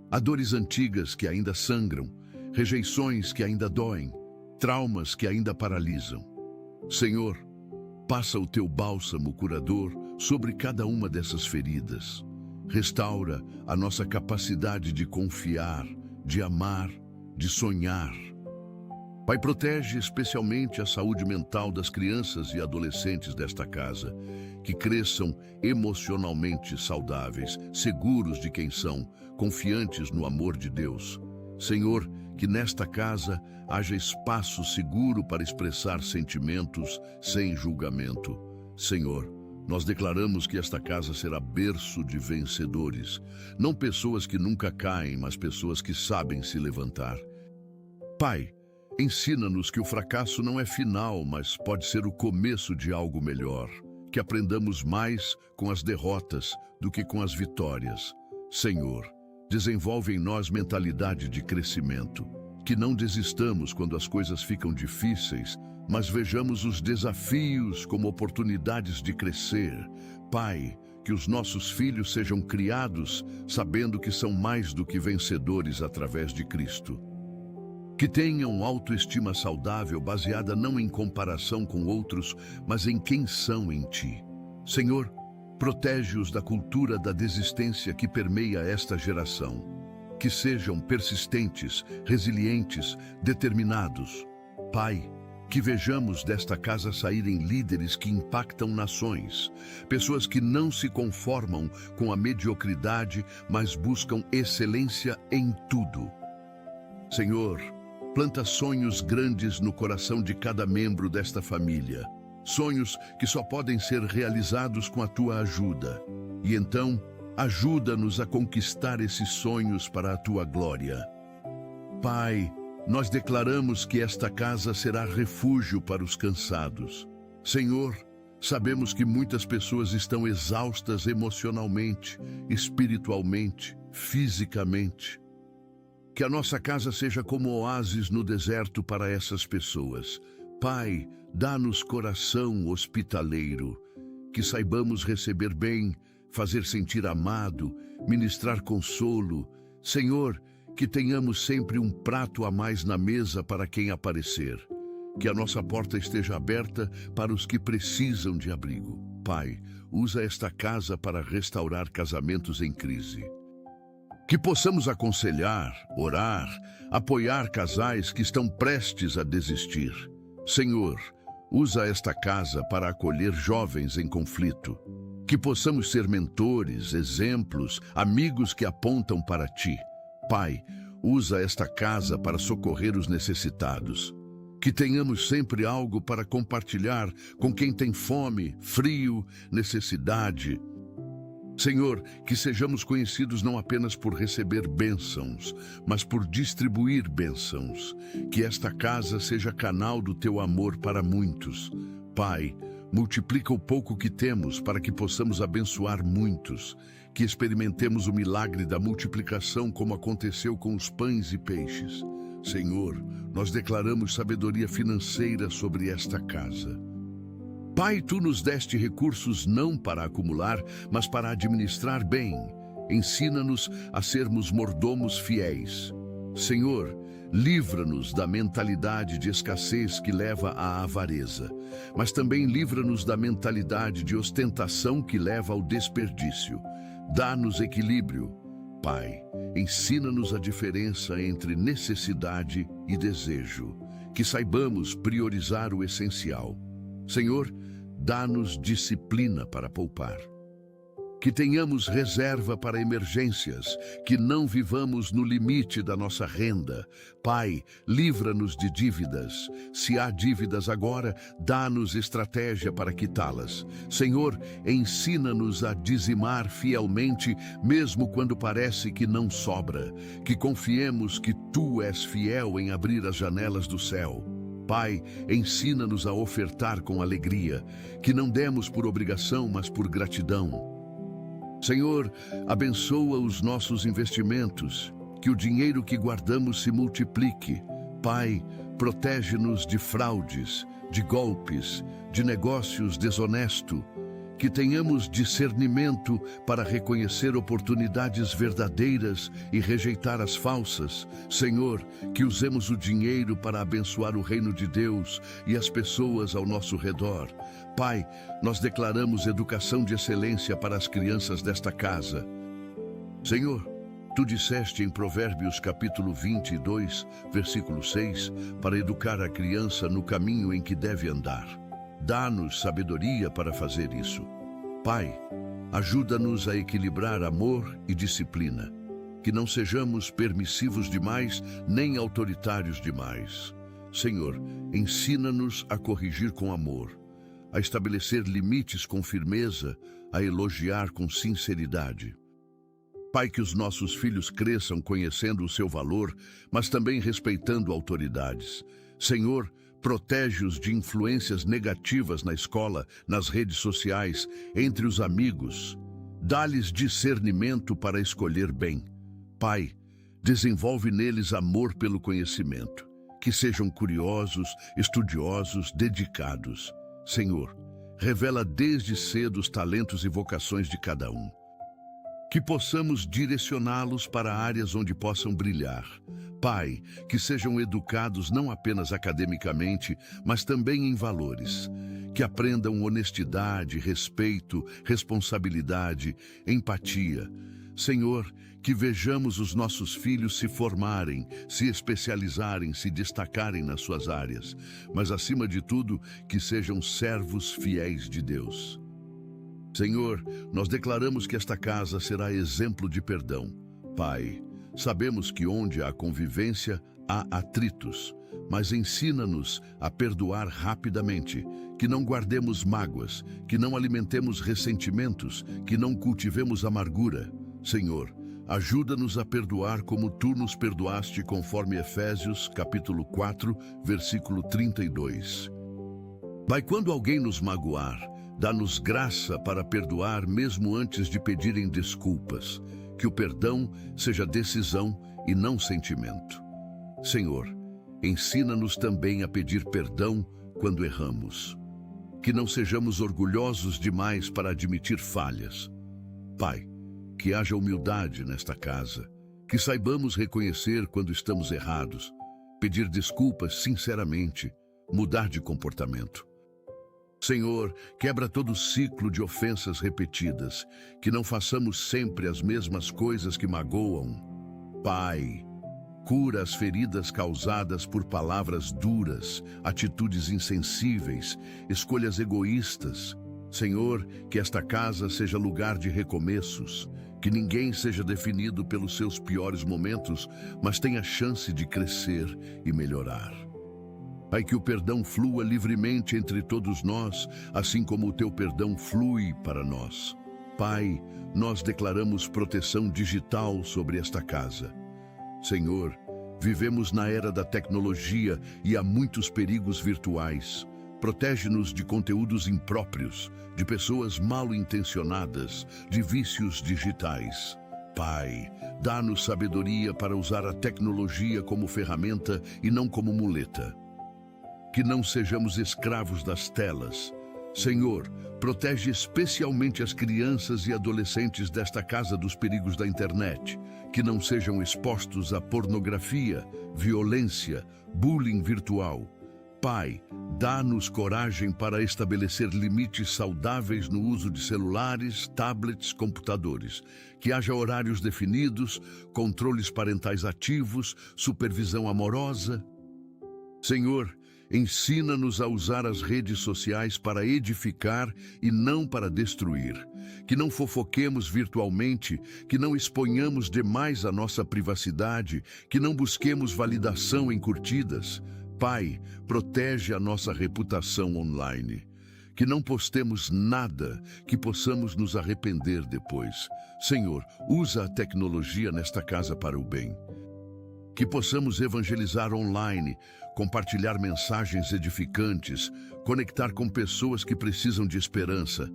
Há dores antigas que ainda sangram, rejeições que ainda doem, traumas que ainda paralisam. Senhor, passa o Teu bálsamo curador sobre cada uma dessas feridas. Restaura a nossa capacidade de confiar, de amar, de sonhar. Pai, protege especialmente a saúde mental das crianças e adolescentes desta casa, que cresçam emocionalmente saudáveis, seguros de quem são, confiantes no amor de Deus. Senhor, que nesta casa haja espaço seguro para expressar sentimentos sem julgamento. Senhor, nós declaramos que esta casa será berço de vencedores, não pessoas que nunca caem, mas pessoas que sabem se levantar. Pai, ensina-nos que o fracasso não é final, mas pode ser o começo de algo melhor. Que aprendamos mais com as derrotas do que com as vitórias. Senhor, desenvolve em nós mentalidade de crescimento. Que não desistamos quando as coisas ficam difíceis, mas vejamos os desafios como oportunidades de crescer. Pai, que os nossos filhos sejam criados sabendo que são mais do que vencedores através de Cristo. Que tenham autoestima saudável baseada não em comparação com outros, mas em quem são em Ti. Senhor, protege-os da cultura da desistência que permeia esta geração. Que sejam persistentes, resilientes, determinados. Pai, que vejamos desta casa saírem líderes que impactam nações, pessoas que não se conformam com a mediocridade, mas buscam excelência em tudo. Senhor, planta sonhos grandes no coração de cada membro desta família. Sonhos que só podem ser realizados com a Tua ajuda. E então, ajuda-nos a conquistar esses sonhos para a Tua glória. Pai, nós declaramos que esta casa será refúgio para os cansados. Senhor, sabemos que muitas pessoas estão exaustas emocionalmente, espiritualmente, fisicamente. Que a nossa casa seja como oásis no deserto para essas pessoas. Pai, dá-nos coração hospitaleiro, que saibamos receber bem, fazer sentir amado, ministrar consolo. Senhor, que tenhamos sempre um prato a mais na mesa para quem aparecer. Que a nossa porta esteja aberta para os que precisam de abrigo. Pai, usa esta casa para restaurar casamentos em crise. Que possamos aconselhar, orar, apoiar casais que estão prestes a desistir. Senhor, usa esta casa para acolher jovens em conflito. Que possamos ser mentores, exemplos, amigos que apontam para Ti. Pai, usa esta casa para socorrer os necessitados. Que tenhamos sempre algo para compartilhar com quem tem fome, frio, necessidade. Senhor, que sejamos conhecidos não apenas por receber bênçãos, mas por distribuir bênçãos. Que esta casa seja canal do Teu amor para muitos. Pai, multiplica o pouco que temos para que possamos abençoar muitos. Que experimentemos o milagre da multiplicação como aconteceu com os pães e peixes. Senhor, nós declaramos sabedoria financeira sobre esta casa. Pai, Tu nos deste recursos não para acumular, mas para administrar bem. Ensina-nos a sermos mordomos fiéis. Senhor, livra-nos da mentalidade de escassez que leva à avareza, mas também livra-nos da mentalidade de ostentação que leva ao desperdício. Dá-nos equilíbrio. Pai, ensina-nos a diferença entre necessidade e desejo, que saibamos priorizar o essencial. Senhor, dá-nos disciplina para poupar. Que tenhamos reserva para emergências, que não vivamos no limite da nossa renda. Pai, livra-nos de dívidas. Se há dívidas agora, dá-nos estratégia para quitá-las. Senhor, ensina-nos a dizimar fielmente, mesmo quando parece que não sobra. Que confiemos que Tu és fiel em abrir as janelas do céu. Pai, ensina-nos a ofertar com alegria, que não demos por obrigação, mas por gratidão. Senhor, abençoa os nossos investimentos, que o dinheiro que guardamos se multiplique. Pai, protege-nos de fraudes, de golpes, de negócios desonestos. Que tenhamos discernimento para reconhecer oportunidades verdadeiras e rejeitar as falsas. Senhor, que usemos o dinheiro para abençoar o reino de Deus e as pessoas ao nosso redor. Pai, nós declaramos educação de excelência para as crianças desta casa. Senhor, Tu disseste em Provérbios capítulo 22, versículo 6, para educar a criança no caminho em que deve andar. Dá-nos sabedoria para fazer isso. Pai, ajuda-nos a equilibrar amor e disciplina, que não sejamos permissivos demais nem autoritários demais. Senhor, ensina-nos a corrigir com amor, a estabelecer limites com firmeza, a elogiar com sinceridade. Pai, que os nossos filhos cresçam conhecendo o seu valor, mas também respeitando autoridades. Senhor, protege-os de influências negativas na escola, nas redes sociais, entre os amigos. Dá-lhes discernimento para escolher bem. Pai, desenvolve neles amor pelo conhecimento. Que sejam curiosos, estudiosos, dedicados. Senhor, revela desde cedo os talentos e vocações de cada um. Que possamos direcioná-los para áreas onde possam brilhar. Pai, que sejam educados não apenas academicamente, mas também em valores. Que aprendam honestidade, respeito, responsabilidade, empatia. Senhor, que vejamos os nossos filhos se formarem, se especializarem, se destacarem nas suas áreas, mas acima de tudo, que sejam servos fiéis de Deus. Senhor, nós declaramos que esta casa será exemplo de perdão. Pai, sabemos que onde há convivência, há atritos, mas ensina-nos a perdoar rapidamente, que não guardemos mágoas, que não alimentemos ressentimentos, que não cultivemos amargura. Senhor, ajuda-nos a perdoar como Tu nos perdoaste, conforme Efésios, capítulo 4, versículo 32. Pai, quando alguém nos magoar, dá-nos graça para perdoar mesmo antes de pedirem desculpas, que o perdão seja decisão e não sentimento. Senhor, ensina-nos também a pedir perdão quando erramos, que não sejamos orgulhosos demais para admitir falhas. Pai, que haja humildade nesta casa, que saibamos reconhecer quando estamos errados, pedir desculpas sinceramente, mudar de comportamento. Senhor, quebra todo ciclo de ofensas repetidas, que não façamos sempre as mesmas coisas que magoam. Pai, cura as feridas causadas por palavras duras, atitudes insensíveis, escolhas egoístas. Senhor, que esta casa seja lugar de recomeços, que ninguém seja definido pelos seus piores momentos, mas tenha chance de crescer e melhorar. Pai, que o perdão flua livremente entre todos nós, assim como o Teu perdão flui para nós. Pai, nós declaramos proteção digital sobre esta casa. Senhor, vivemos na era da tecnologia e há muitos perigos virtuais. Protege-nos de conteúdos impróprios, de pessoas mal intencionadas, de vícios digitais. Pai, dá-nos sabedoria para usar a tecnologia como ferramenta e não como muleta. Que não sejamos escravos das telas. Senhor, protege especialmente as crianças e adolescentes desta casa dos perigos da internet, que não sejam expostos à pornografia, violência, bullying virtual. Pai, dá-nos coragem para estabelecer limites saudáveis no uso de celulares, tablets, computadores. Que haja horários definidos, controles parentais ativos, supervisão amorosa. Senhor, ensina-nos a usar as redes sociais para edificar e não para destruir. Que não fofoquemos virtualmente, que não exponhamos demais a nossa privacidade, que não busquemos validação em curtidas. Pai, protege a nossa reputação online. Que não postemos nada que possamos nos arrepender depois. Senhor, usa a tecnologia nesta casa para o bem. Que possamos evangelizar online, compartilhar mensagens edificantes, conectar com pessoas que precisam de esperança.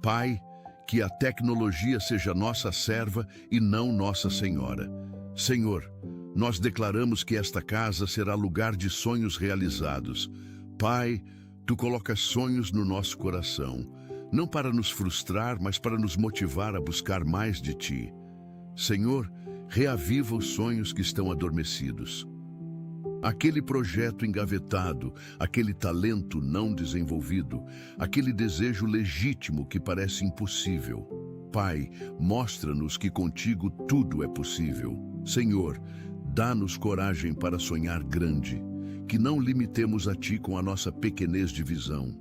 Pai, que a tecnologia seja nossa serva e não nossa senhora. Senhor, nós declaramos que esta casa será lugar de sonhos realizados. Pai, Tu colocas sonhos no nosso coração, não para nos frustrar, mas para nos motivar a buscar mais de Ti. Senhor, reaviva os sonhos que estão adormecidos. Aquele projeto engavetado, aquele talento não desenvolvido, aquele desejo legítimo que parece impossível. Pai, mostra-nos que contigo tudo é possível. Senhor, dá-nos coragem para sonhar grande, que não limitemos a Ti com a nossa pequenez de visão.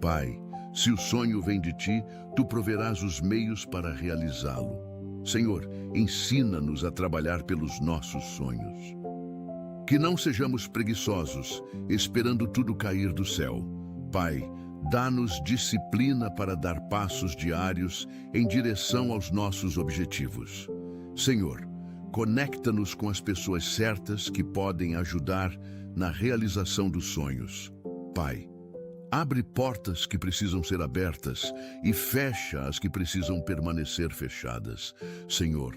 Pai, se o sonho vem de Ti, Tu proverás os meios para realizá-lo. Senhor, ensina-nos a trabalhar pelos nossos sonhos. Que não sejamos preguiçosos, esperando tudo cair do céu. Pai, dá-nos disciplina para dar passos diários em direção aos nossos objetivos. Senhor, conecta-nos com as pessoas certas que podem ajudar na realização dos sonhos. Pai, abre portas que precisam ser abertas e fecha as que precisam permanecer fechadas. Senhor,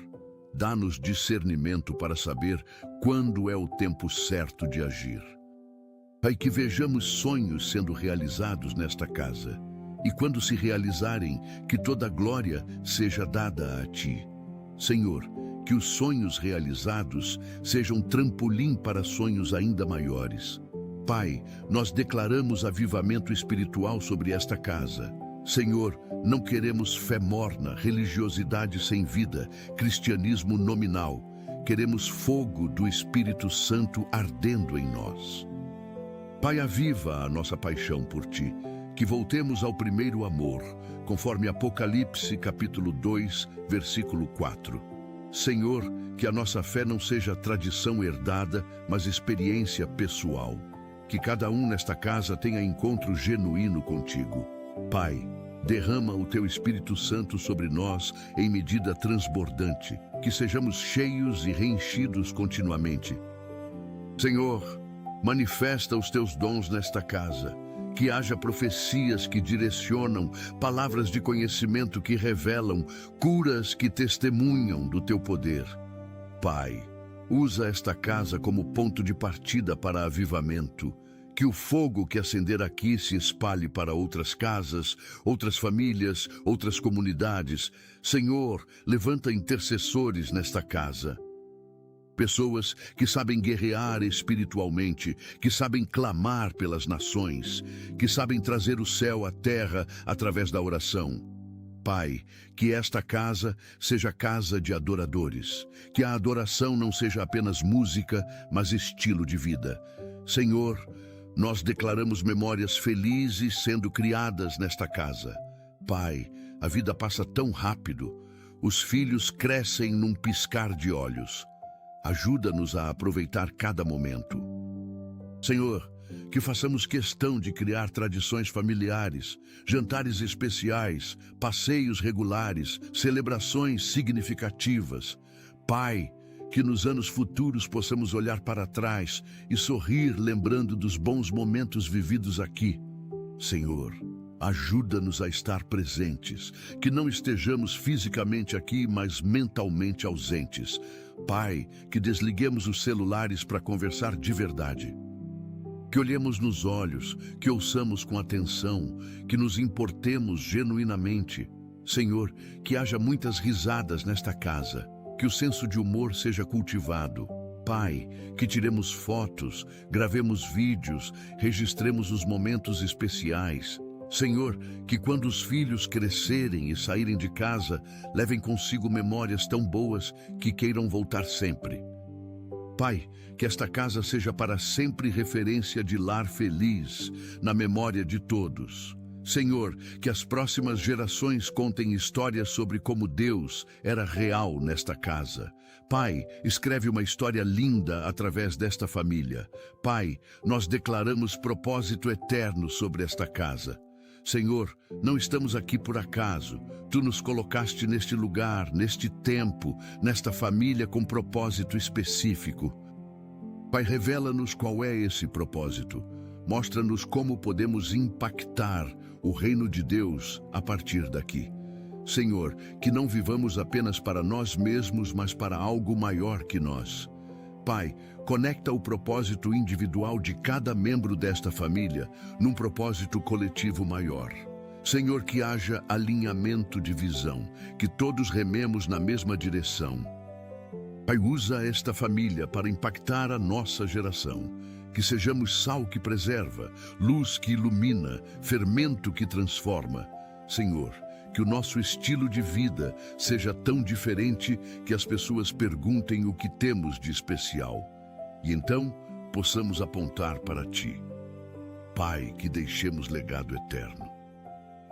dá-nos discernimento para saber quando é o tempo certo de agir. Pai, que vejamos sonhos sendo realizados nesta casa e quando se realizarem, que toda a glória seja dada a Ti. Senhor, que os sonhos realizados sejam trampolim para sonhos ainda maiores. Pai, nós declaramos avivamento espiritual sobre esta casa. Senhor, não queremos fé morna, religiosidade sem vida, cristianismo nominal. Queremos fogo do Espírito Santo ardendo em nós. Pai, aviva a nossa paixão por Ti, que voltemos ao primeiro amor, conforme Apocalipse capítulo 2, versículo 4. Senhor, que a nossa fé não seja tradição herdada, mas experiência pessoal. Que cada um nesta casa tenha encontro genuíno contigo. Pai, derrama o Teu Espírito Santo sobre nós em medida transbordante, que sejamos cheios e reenchidos continuamente. Senhor, manifesta os Teus dons nesta casa, que haja profecias que direcionam, palavras de conhecimento que revelam, curas que testemunham do Teu poder. Pai, usa esta casa como ponto de partida para avivamento. Que o fogo que acender aqui se espalhe para outras casas, outras famílias, outras comunidades. Senhor, levanta intercessores nesta casa. Pessoas que sabem guerrear espiritualmente, que sabem clamar pelas nações, que sabem trazer o céu à terra através da oração. Pai, que esta casa seja casa de adoradores, que a adoração não seja apenas música, mas estilo de vida. Senhor, nós declaramos memórias felizes sendo criadas nesta casa. Pai, a vida passa tão rápido, os filhos crescem num piscar de olhos. Ajuda-nos a aproveitar cada momento. Senhor, que façamos questão de criar tradições familiares, jantares especiais, passeios regulares, celebrações significativas. Pai, que nos anos futuros possamos olhar para trás e sorrir lembrando dos bons momentos vividos aqui. Senhor, ajuda-nos a estar presentes, que não estejamos fisicamente aqui, mas mentalmente ausentes. Pai, que desliguemos os celulares para conversar de verdade. Que olhemos nos olhos, que ouçamos com atenção, que nos importemos genuinamente. Senhor, que haja muitas risadas nesta casa, que o senso de humor seja cultivado. Pai, que tiremos fotos, gravemos vídeos, registremos os momentos especiais. Senhor, que quando os filhos crescerem e saírem de casa, levem consigo memórias tão boas que queiram voltar sempre. Pai, que esta casa seja para sempre referência de lar feliz, na memória de todos. Senhor, que as próximas gerações contem histórias sobre como Deus era real nesta casa. Pai, escreve uma história linda através desta família. Pai, nós declaramos propósito eterno sobre esta casa. Senhor, não estamos aqui por acaso. Tu nos colocaste neste lugar, neste tempo, nesta família com propósito específico. Pai, revela-nos qual é esse propósito. Mostra-nos como podemos impactar o reino de Deus a partir daqui. Senhor, que não vivamos apenas para nós mesmos, mas para algo maior que nós. Pai, conecta o propósito individual de cada membro desta família num propósito coletivo maior. Senhor, que haja alinhamento de visão, que todos rememos na mesma direção. Pai, usa esta família para impactar a nossa geração. Que sejamos sal que preserva, luz que ilumina, fermento que transforma. Senhor, que o nosso estilo de vida seja tão diferente que as pessoas perguntem o que temos de especial e então possamos apontar para Ti. Pai, que deixemos legado eterno,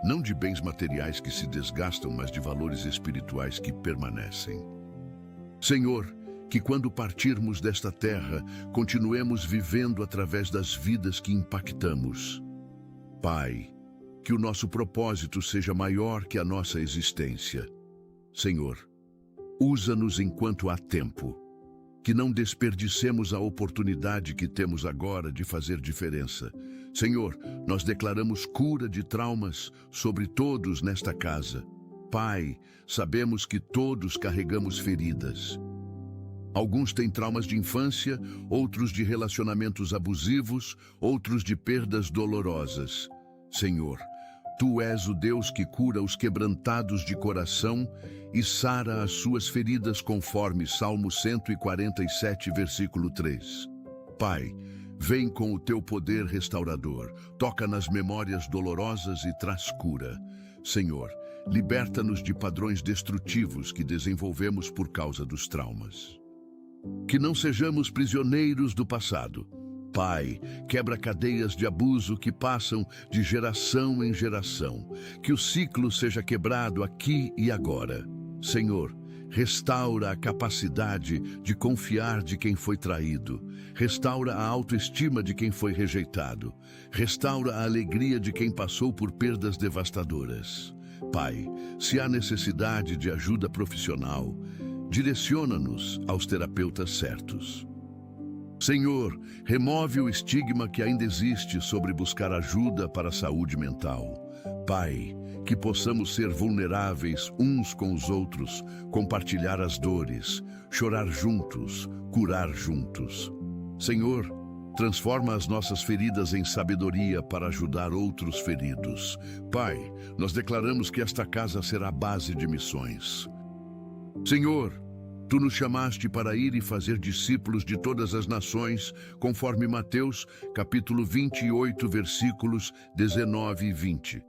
não de bens materiais que se desgastam, mas de valores espirituais que permanecem. Senhor, que quando partirmos desta terra, continuemos vivendo através das vidas que impactamos. Pai, que o nosso propósito seja maior que a nossa existência. Senhor, usa-nos enquanto há tempo, que não desperdicemos a oportunidade que temos agora de fazer diferença. Senhor, nós declaramos cura de traumas sobre todos nesta casa. Pai, sabemos que todos carregamos feridas. Alguns têm traumas de infância, outros de relacionamentos abusivos, outros de perdas dolorosas. Senhor, Tu és o Deus que cura os quebrantados de coração e sara as suas feridas conforme Salmo 147, versículo 3. Pai, vem com o Teu poder restaurador, toca nas memórias dolorosas e traz cura. Senhor, liberta-nos de padrões destrutivos que desenvolvemos por causa dos traumas. Que não sejamos prisioneiros do passado. Pai, quebra cadeias de abuso que passam de geração em geração. Que o ciclo seja quebrado aqui e agora. Senhor, restaura a capacidade de confiar de quem foi traído. Restaura a autoestima de quem foi rejeitado. Restaura a alegria de quem passou por perdas devastadoras. Pai, se há necessidade de ajuda profissional, direciona-nos aos terapeutas certos. Senhor, remove o estigma que ainda existe sobre buscar ajuda para a saúde mental. Pai, que possamos ser vulneráveis uns com os outros, compartilhar as dores, chorar juntos, curar juntos. Senhor, transforma as nossas feridas em sabedoria para ajudar outros feridos. Pai, nós declaramos que esta casa será a base de missões. Senhor, Tu nos chamaste para ir e fazer discípulos de todas as nações, conforme Mateus, capítulo 28, versículos 19 e 20.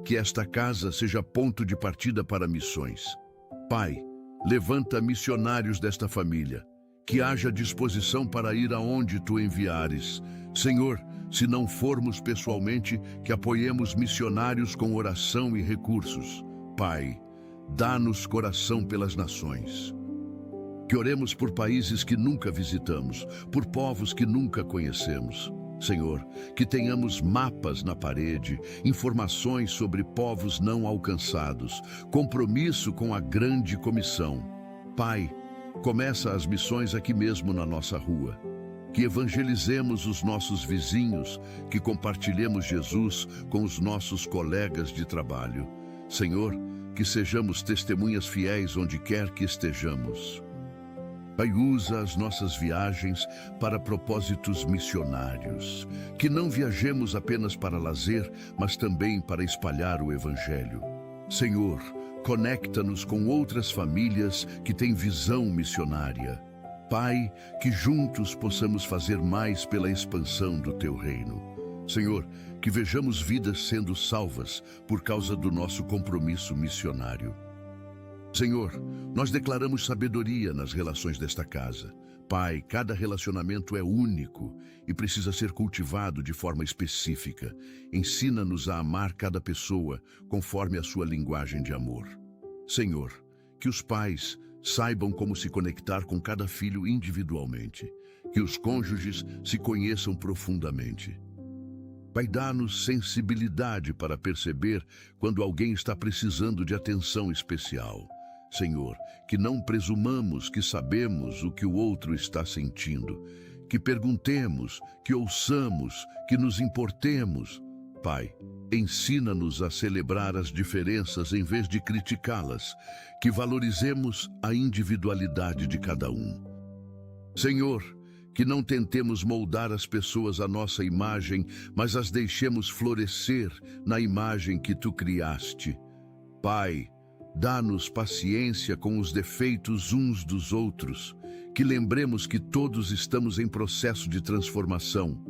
Que esta casa seja ponto de partida para missões. Pai, levanta missionários desta família, que haja disposição para ir aonde Tu enviares. Senhor, se não formos pessoalmente, que apoiemos missionários com oração e recursos. Pai, dá-nos coração pelas nações. Que oremos por países que nunca visitamos, por povos que nunca conhecemos. Senhor, que tenhamos mapas na parede, informações sobre povos não alcançados, compromisso com a grande comissão. Pai, começa as missões aqui mesmo na nossa rua. Que evangelizemos os nossos vizinhos, que compartilhemos Jesus com os nossos colegas de trabalho. Senhor, que sejamos testemunhas fiéis onde quer que estejamos. Pai, usa as nossas viagens para propósitos missionários. Que não viajemos apenas para lazer, mas também para espalhar o Evangelho. Senhor, conecta-nos com outras famílias que têm visão missionária. Pai, que juntos possamos fazer mais pela expansão do Teu reino. Senhor, que vejamos vidas sendo salvas por causa do nosso compromisso missionário. Senhor, nós declaramos sabedoria nas relações desta casa. Pai, cada relacionamento é único e precisa ser cultivado de forma específica. Ensina-nos a amar cada pessoa conforme a sua linguagem de amor. Senhor, que os pais saibam como se conectar com cada filho individualmente. Que os cônjuges se conheçam profundamente. Pai, dá-nos sensibilidade para perceber quando alguém está precisando de atenção especial. Senhor, que não presumamos que sabemos o que o outro está sentindo, que perguntemos, que ouçamos, que nos importemos. Pai, ensina-nos a celebrar as diferenças em vez de criticá-las, que valorizemos a individualidade de cada um. Senhor, que não tentemos moldar as pessoas à nossa imagem, mas as deixemos florescer na imagem que Tu criaste. Pai, dá-nos paciência com os defeitos uns dos outros, que lembremos que todos estamos em processo de transformação.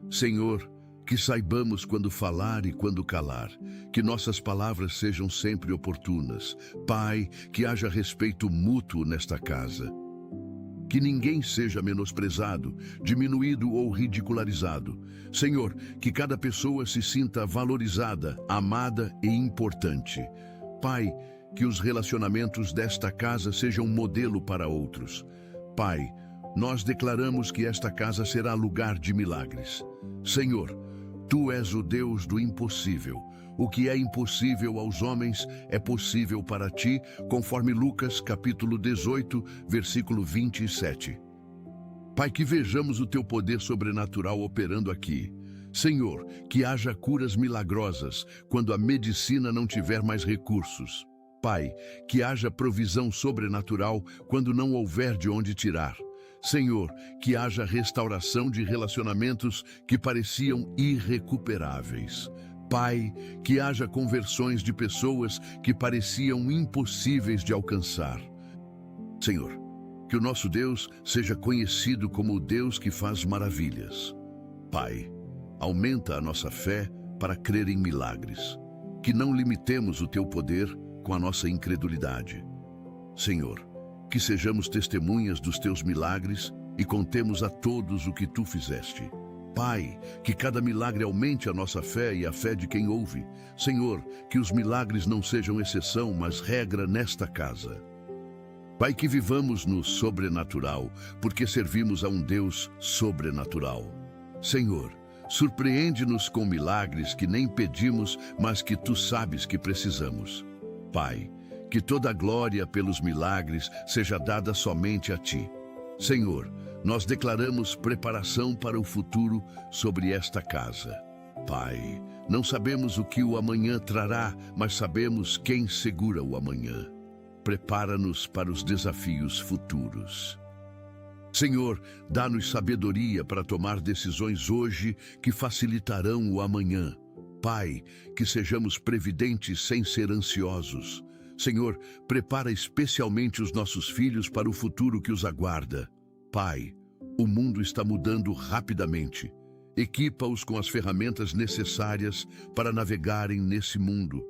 Senhor, Que saibamos quando falar e quando calar, que nossas palavras sejam sempre oportunas. Pai, que haja respeito mútuo nesta casa. Que ninguém seja menosprezado, diminuído ou ridicularizado. Senhor, que cada pessoa se sinta valorizada, amada e importante. Pai, que os relacionamentos desta casa sejam um modelo para outros. Pai, nós declaramos que esta casa será lugar de milagres. Senhor, Tu és o Deus do impossível. O que é impossível aos homens é possível para Ti, conforme Lucas capítulo 18, versículo 27. Pai, que vejamos o Teu poder sobrenatural operando aqui. Senhor, que haja curas milagrosas quando a medicina não tiver mais recursos. Pai, que haja provisão sobrenatural quando não houver de onde tirar. Senhor, que haja restauração de relacionamentos que pareciam irrecuperáveis. Pai, que haja conversões de pessoas que pareciam impossíveis de alcançar. Senhor, que o nosso Deus seja conhecido como o Deus que faz maravilhas. Pai, aumenta a nossa fé para crer em milagres. Que não limitemos o Teu poder com a nossa incredulidade. Senhor, que sejamos testemunhas dos Teus milagres e contemos a todos o que Tu fizeste. Pai, que cada milagre aumente a nossa fé e a fé de quem ouve. Senhor, que os milagres não sejam exceção, mas regra nesta casa. Pai, que vivamos no sobrenatural, porque servimos a um Deus sobrenatural. Senhor, surpreende-nos com milagres que nem pedimos, mas que Tu sabes que precisamos. Pai, que toda a glória pelos milagres seja dada somente a Ti. Senhor, nós declaramos preparação para o futuro sobre esta casa. Pai, não sabemos o que o amanhã trará, mas sabemos quem segura o amanhã. Prepara-nos para os desafios futuros. Senhor, dá-nos sabedoria para tomar decisões hoje que facilitarão o amanhã. Pai, que sejamos previdentes sem ser ansiosos. Senhor, prepara especialmente os nossos filhos para o futuro que os aguarda. Pai, o mundo está mudando rapidamente. Equipa-os com as ferramentas necessárias para navegarem nesse mundo.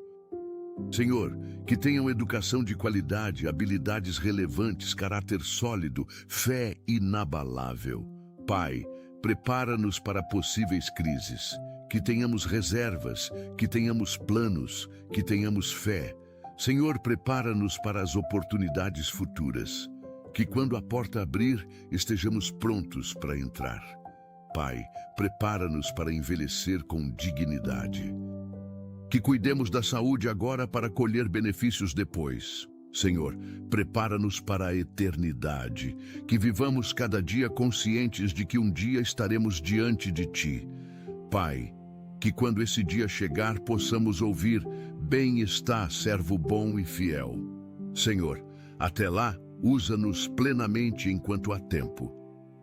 Senhor, que tenham educação de qualidade, habilidades relevantes, caráter sólido, fé inabalável. Pai, prepara-nos para possíveis crises. Que tenhamos reservas, que tenhamos planos, que tenhamos fé. Senhor, prepara-nos para as oportunidades futuras. Que quando a porta abrir, estejamos prontos para entrar. Pai, prepara-nos para envelhecer com dignidade. Que cuidemos da saúde agora para colher benefícios depois. Senhor, prepara-nos para a eternidade. Que vivamos cada dia conscientes de que um dia estaremos diante de Ti. Pai, que quando esse dia chegar possamos ouvir: bem está, servo bom e fiel. Senhor, até lá, usa-nos plenamente enquanto há tempo.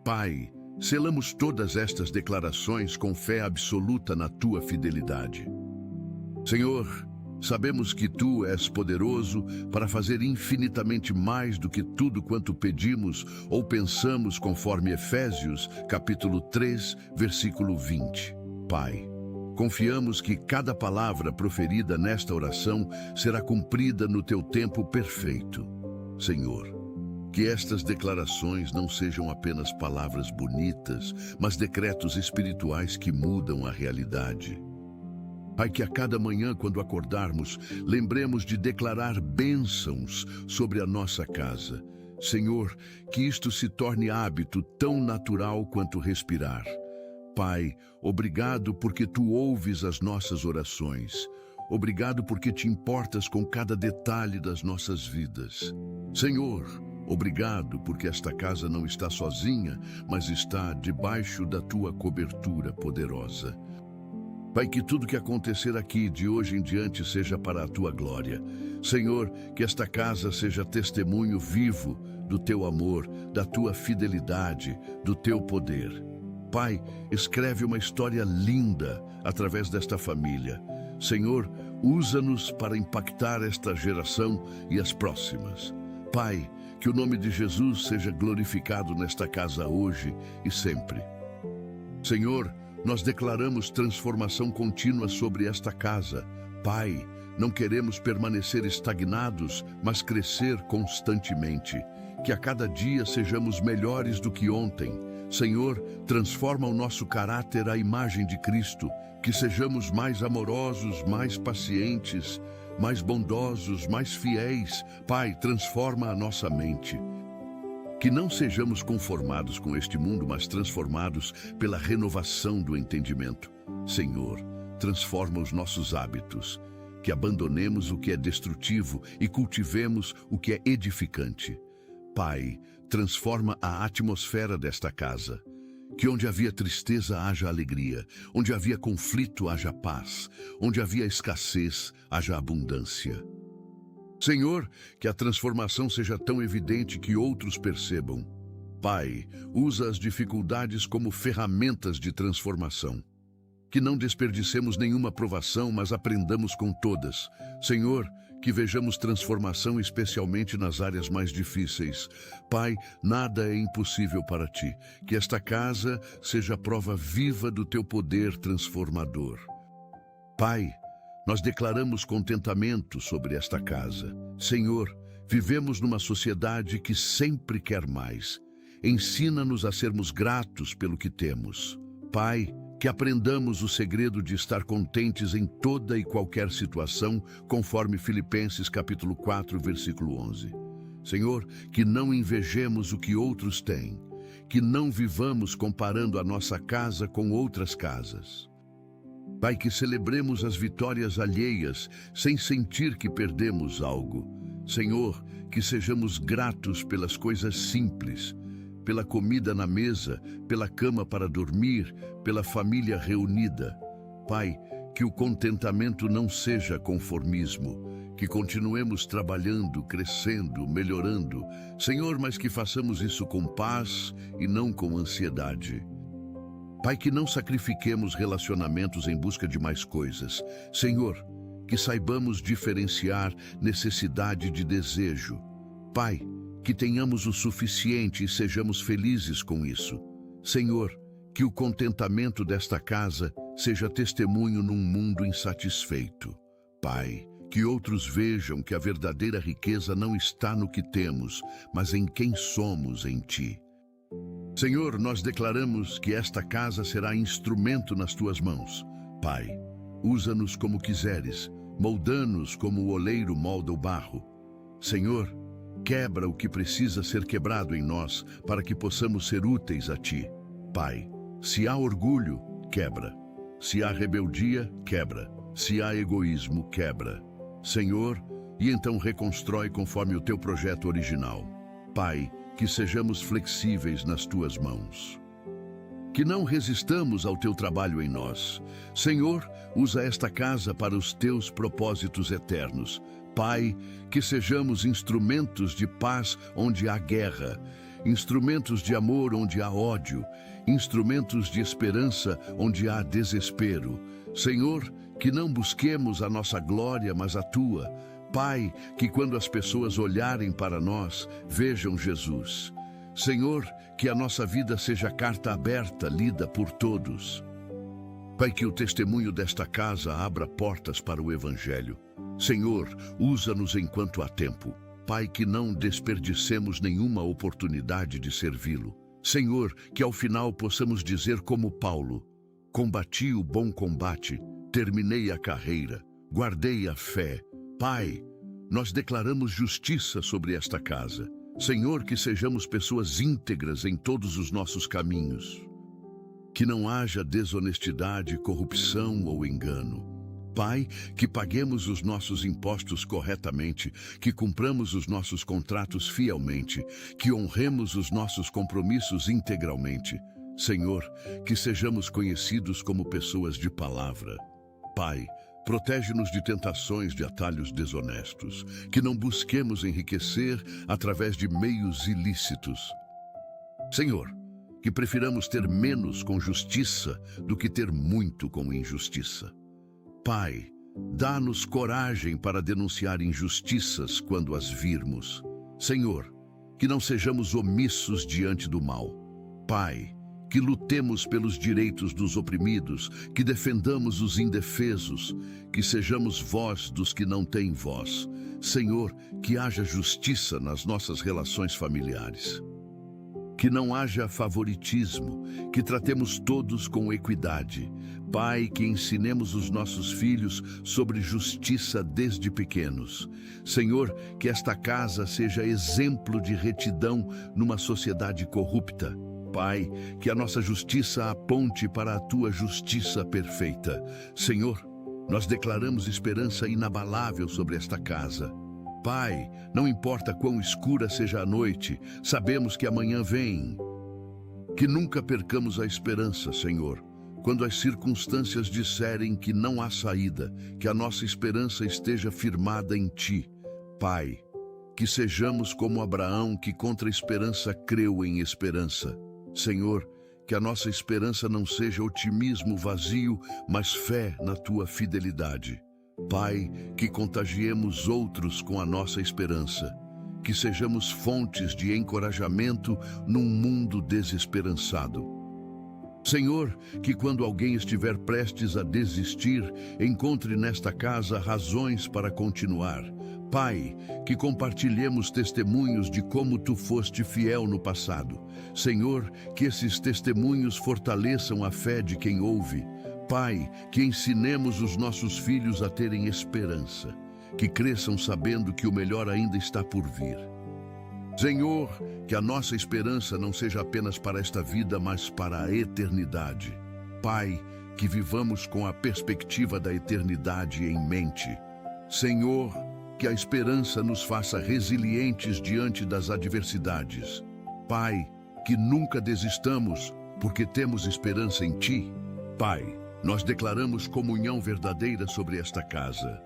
Pai, selamos todas estas declarações com fé absoluta na Tua fidelidade. Senhor, sabemos que Tu és poderoso para fazer infinitamente mais do que tudo quanto pedimos ou pensamos, conforme Efésios, capítulo 3, versículo 20. Pai, confiamos que cada palavra proferida nesta oração será cumprida no Teu tempo perfeito. Senhor, que estas declarações não sejam apenas palavras bonitas, mas decretos espirituais que mudam a realidade. Pai, que a cada manhã, quando acordarmos, lembremos de declarar bênçãos sobre a nossa casa. Senhor, que isto se torne hábito tão natural quanto respirar. Pai, obrigado porque Tu ouves as nossas orações. Obrigado porque Te importas com cada detalhe das nossas vidas. Senhor, obrigado porque esta casa não está sozinha, mas está debaixo da Tua cobertura poderosa. Pai, que tudo que acontecer aqui de hoje em diante seja para a Tua glória. Senhor, que esta casa seja testemunho vivo do Teu amor, da Tua fidelidade, do Teu poder. Pai, escreve uma história linda através desta família. Senhor, usa-nos para impactar esta geração e as próximas. Pai, que o nome de Jesus seja glorificado nesta casa hoje e sempre. Senhor, nós declaramos transformação contínua sobre esta casa. Pai, não queremos permanecer estagnados, mas crescer constantemente. Que a cada dia sejamos melhores do que ontem. Senhor, transforma o nosso caráter à imagem de Cristo. Que sejamos mais amorosos, mais pacientes, mais bondosos, mais fiéis. Pai, transforma a nossa mente. Que não sejamos conformados com este mundo, mas transformados pela renovação do entendimento. Senhor, transforma os nossos hábitos. Que abandonemos o que é destrutivo e cultivemos o que é edificante. Pai, transforma a atmosfera desta casa. Que onde havia tristeza haja alegria, onde havia conflito haja paz, onde havia escassez haja abundância. Senhor, que a transformação seja tão evidente que outros percebam. Pai, usa as dificuldades como ferramentas de transformação. Que não desperdicemos nenhuma provação, mas aprendamos com todas. Senhor, que vejamos transformação especialmente nas áreas mais difíceis. Pai, nada é impossível para Ti. Que esta casa seja a prova viva do Teu poder transformador. Pai, nós declaramos contentamento sobre esta casa. Senhor, vivemos numa sociedade que sempre quer mais. Ensina-nos a sermos gratos pelo que temos. Pai, que aprendamos o segredo de estar contentes em toda e qualquer situação, conforme Filipenses capítulo 4, versículo 11. Senhor, que não invejemos o que outros têm, que não vivamos comparando a nossa casa com outras casas. Pai, que celebremos as vitórias alheias sem sentir que perdemos algo. Senhor, que sejamos gratos pelas coisas simples, pela comida na mesa, pela cama para dormir, pela família reunida. Pai, que o contentamento não seja conformismo, que continuemos trabalhando, crescendo, melhorando. Senhor, mas que façamos isso com paz e não com ansiedade. Pai, que não sacrifiquemos relacionamentos em busca de mais coisas. Senhor, que saibamos diferenciar necessidade de desejo. Pai, que tenhamos o suficiente e sejamos felizes com isso. Senhor, que o contentamento desta casa seja testemunho num mundo insatisfeito. Pai, que outros vejam que a verdadeira riqueza não está no que temos, mas em quem somos em Ti. Senhor, nós declaramos que esta casa será instrumento nas Tuas mãos. Pai, usa-nos como quiseres, molda-nos como o oleiro molda o barro. Senhor, quebra o que precisa ser quebrado em nós, para que possamos ser úteis a Ti. Pai, se há orgulho, quebra. Se há rebeldia, quebra. Se há egoísmo, quebra. Senhor, e então reconstrói conforme o Teu projeto original. Pai, que sejamos flexíveis nas Tuas mãos. Que não resistamos ao Teu trabalho em nós. Senhor, usa esta casa para os Teus propósitos eternos. Pai, que sejamos instrumentos de paz onde há guerra, instrumentos de amor onde há ódio, instrumentos de esperança onde há desespero. Senhor, que não busquemos a nossa glória, mas a Tua. Pai, que quando as pessoas olharem para nós, vejam Jesus. Senhor, que a nossa vida seja carta aberta, lida por todos. Pai, que o testemunho desta casa abra portas para o Evangelho. Senhor, usa-nos enquanto há tempo. Pai, que não desperdicemos nenhuma oportunidade de servi-lo. Senhor, que ao final possamos dizer como Paulo: combati o bom combate, terminei a carreira, guardei a fé. Pai, nós declaramos justiça sobre esta casa. Senhor, que sejamos pessoas íntegras em todos os nossos caminhos. Que não haja desonestidade, corrupção ou engano. Pai, que paguemos os nossos impostos corretamente, que cumpramos os nossos contratos fielmente, que honremos os nossos compromissos integralmente. Senhor, que sejamos conhecidos como pessoas de palavra. Pai, protege-nos de tentações de atalhos desonestos, que não busquemos enriquecer através de meios ilícitos. Senhor, que prefiramos ter menos com justiça do que ter muito com injustiça. Pai, dá-nos coragem para denunciar injustiças quando as virmos. Senhor, que não sejamos omissos diante do mal. Pai, que lutemos pelos direitos dos oprimidos, que defendamos os indefesos, que sejamos voz dos que não têm voz. Senhor, que haja justiça nas nossas relações familiares. Que não haja favoritismo, que tratemos todos com equidade. Pai, que ensinemos os nossos filhos sobre justiça desde pequenos. Senhor, que esta casa seja exemplo de retidão numa sociedade corrupta. Pai, que a nossa justiça aponte para a tua justiça perfeita. Senhor, nós declaramos esperança inabalável sobre esta casa. Pai, não importa quão escura seja a noite, sabemos que amanhã vem. Que nunca percamos a esperança, Senhor. Quando as circunstâncias disserem que não há saída, que a nossa esperança esteja firmada em Ti. Pai, que sejamos como Abraão, que contra a esperança creu em esperança. Senhor, que a nossa esperança não seja otimismo vazio, mas fé na Tua fidelidade. Pai, que contagiemos outros com a nossa esperança, que sejamos fontes de encorajamento num mundo desesperançado. Senhor, que quando alguém estiver prestes a desistir, encontre nesta casa razões para continuar. Pai, que compartilhemos testemunhos de como Tu foste fiel no passado. Senhor, que esses testemunhos fortaleçam a fé de quem ouve. Pai, que ensinemos os nossos filhos a terem esperança, que cresçam sabendo que o melhor ainda está por vir. Senhor, que a nossa esperança não seja apenas para esta vida, mas para a eternidade. Pai, que vivamos com a perspectiva da eternidade em mente. Senhor, que a esperança nos faça resilientes diante das adversidades. Pai, que nunca desistamos, porque temos esperança em Ti. Pai, nós declaramos comunhão verdadeira sobre esta casa.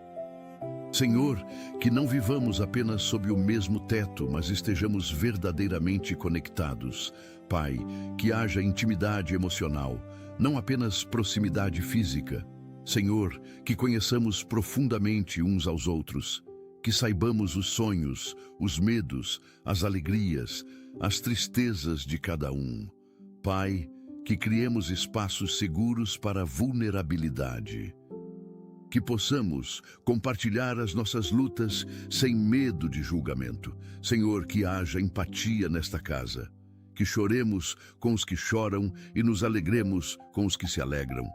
Senhor, que não vivamos apenas sob o mesmo teto, mas estejamos verdadeiramente conectados. Pai, que haja intimidade emocional, não apenas proximidade física. Senhor, que conheçamos profundamente uns aos outros, que saibamos os sonhos, os medos, as alegrias, as tristezas de cada um. Pai, que criemos espaços seguros para a vulnerabilidade. Que possamos compartilhar as nossas lutas sem medo de julgamento. Senhor, que haja empatia nesta casa. Que choremos com os que choram e nos alegremos com os que se alegram.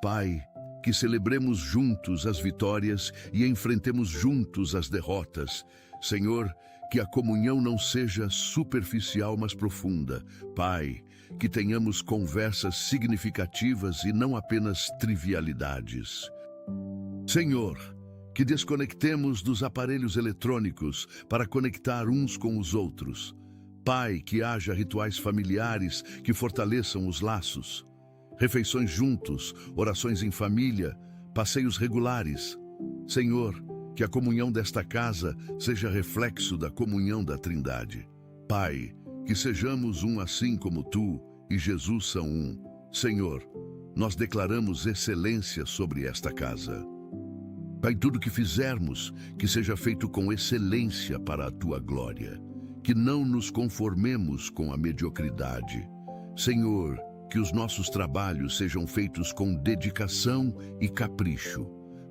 Pai, que celebremos juntos as vitórias e enfrentemos juntos as derrotas. Senhor, que a comunhão não seja superficial, mas profunda. Pai, que tenhamos conversas significativas e não apenas trivialidades. Senhor, que desconectemos dos aparelhos eletrônicos para conectar uns com os outros. Pai, que haja rituais familiares que fortaleçam os laços. Refeições juntos, orações em família, passeios regulares. Senhor, que a comunhão desta casa seja reflexo da comunhão da Trindade. Pai, que sejamos um assim como Tu e Jesus são um. Senhor, nós declaramos excelência sobre esta casa. Pai, tudo que fizermos, que seja feito com excelência para a Tua glória. Que não nos conformemos com a mediocridade. Senhor, que os nossos trabalhos sejam feitos com dedicação e capricho.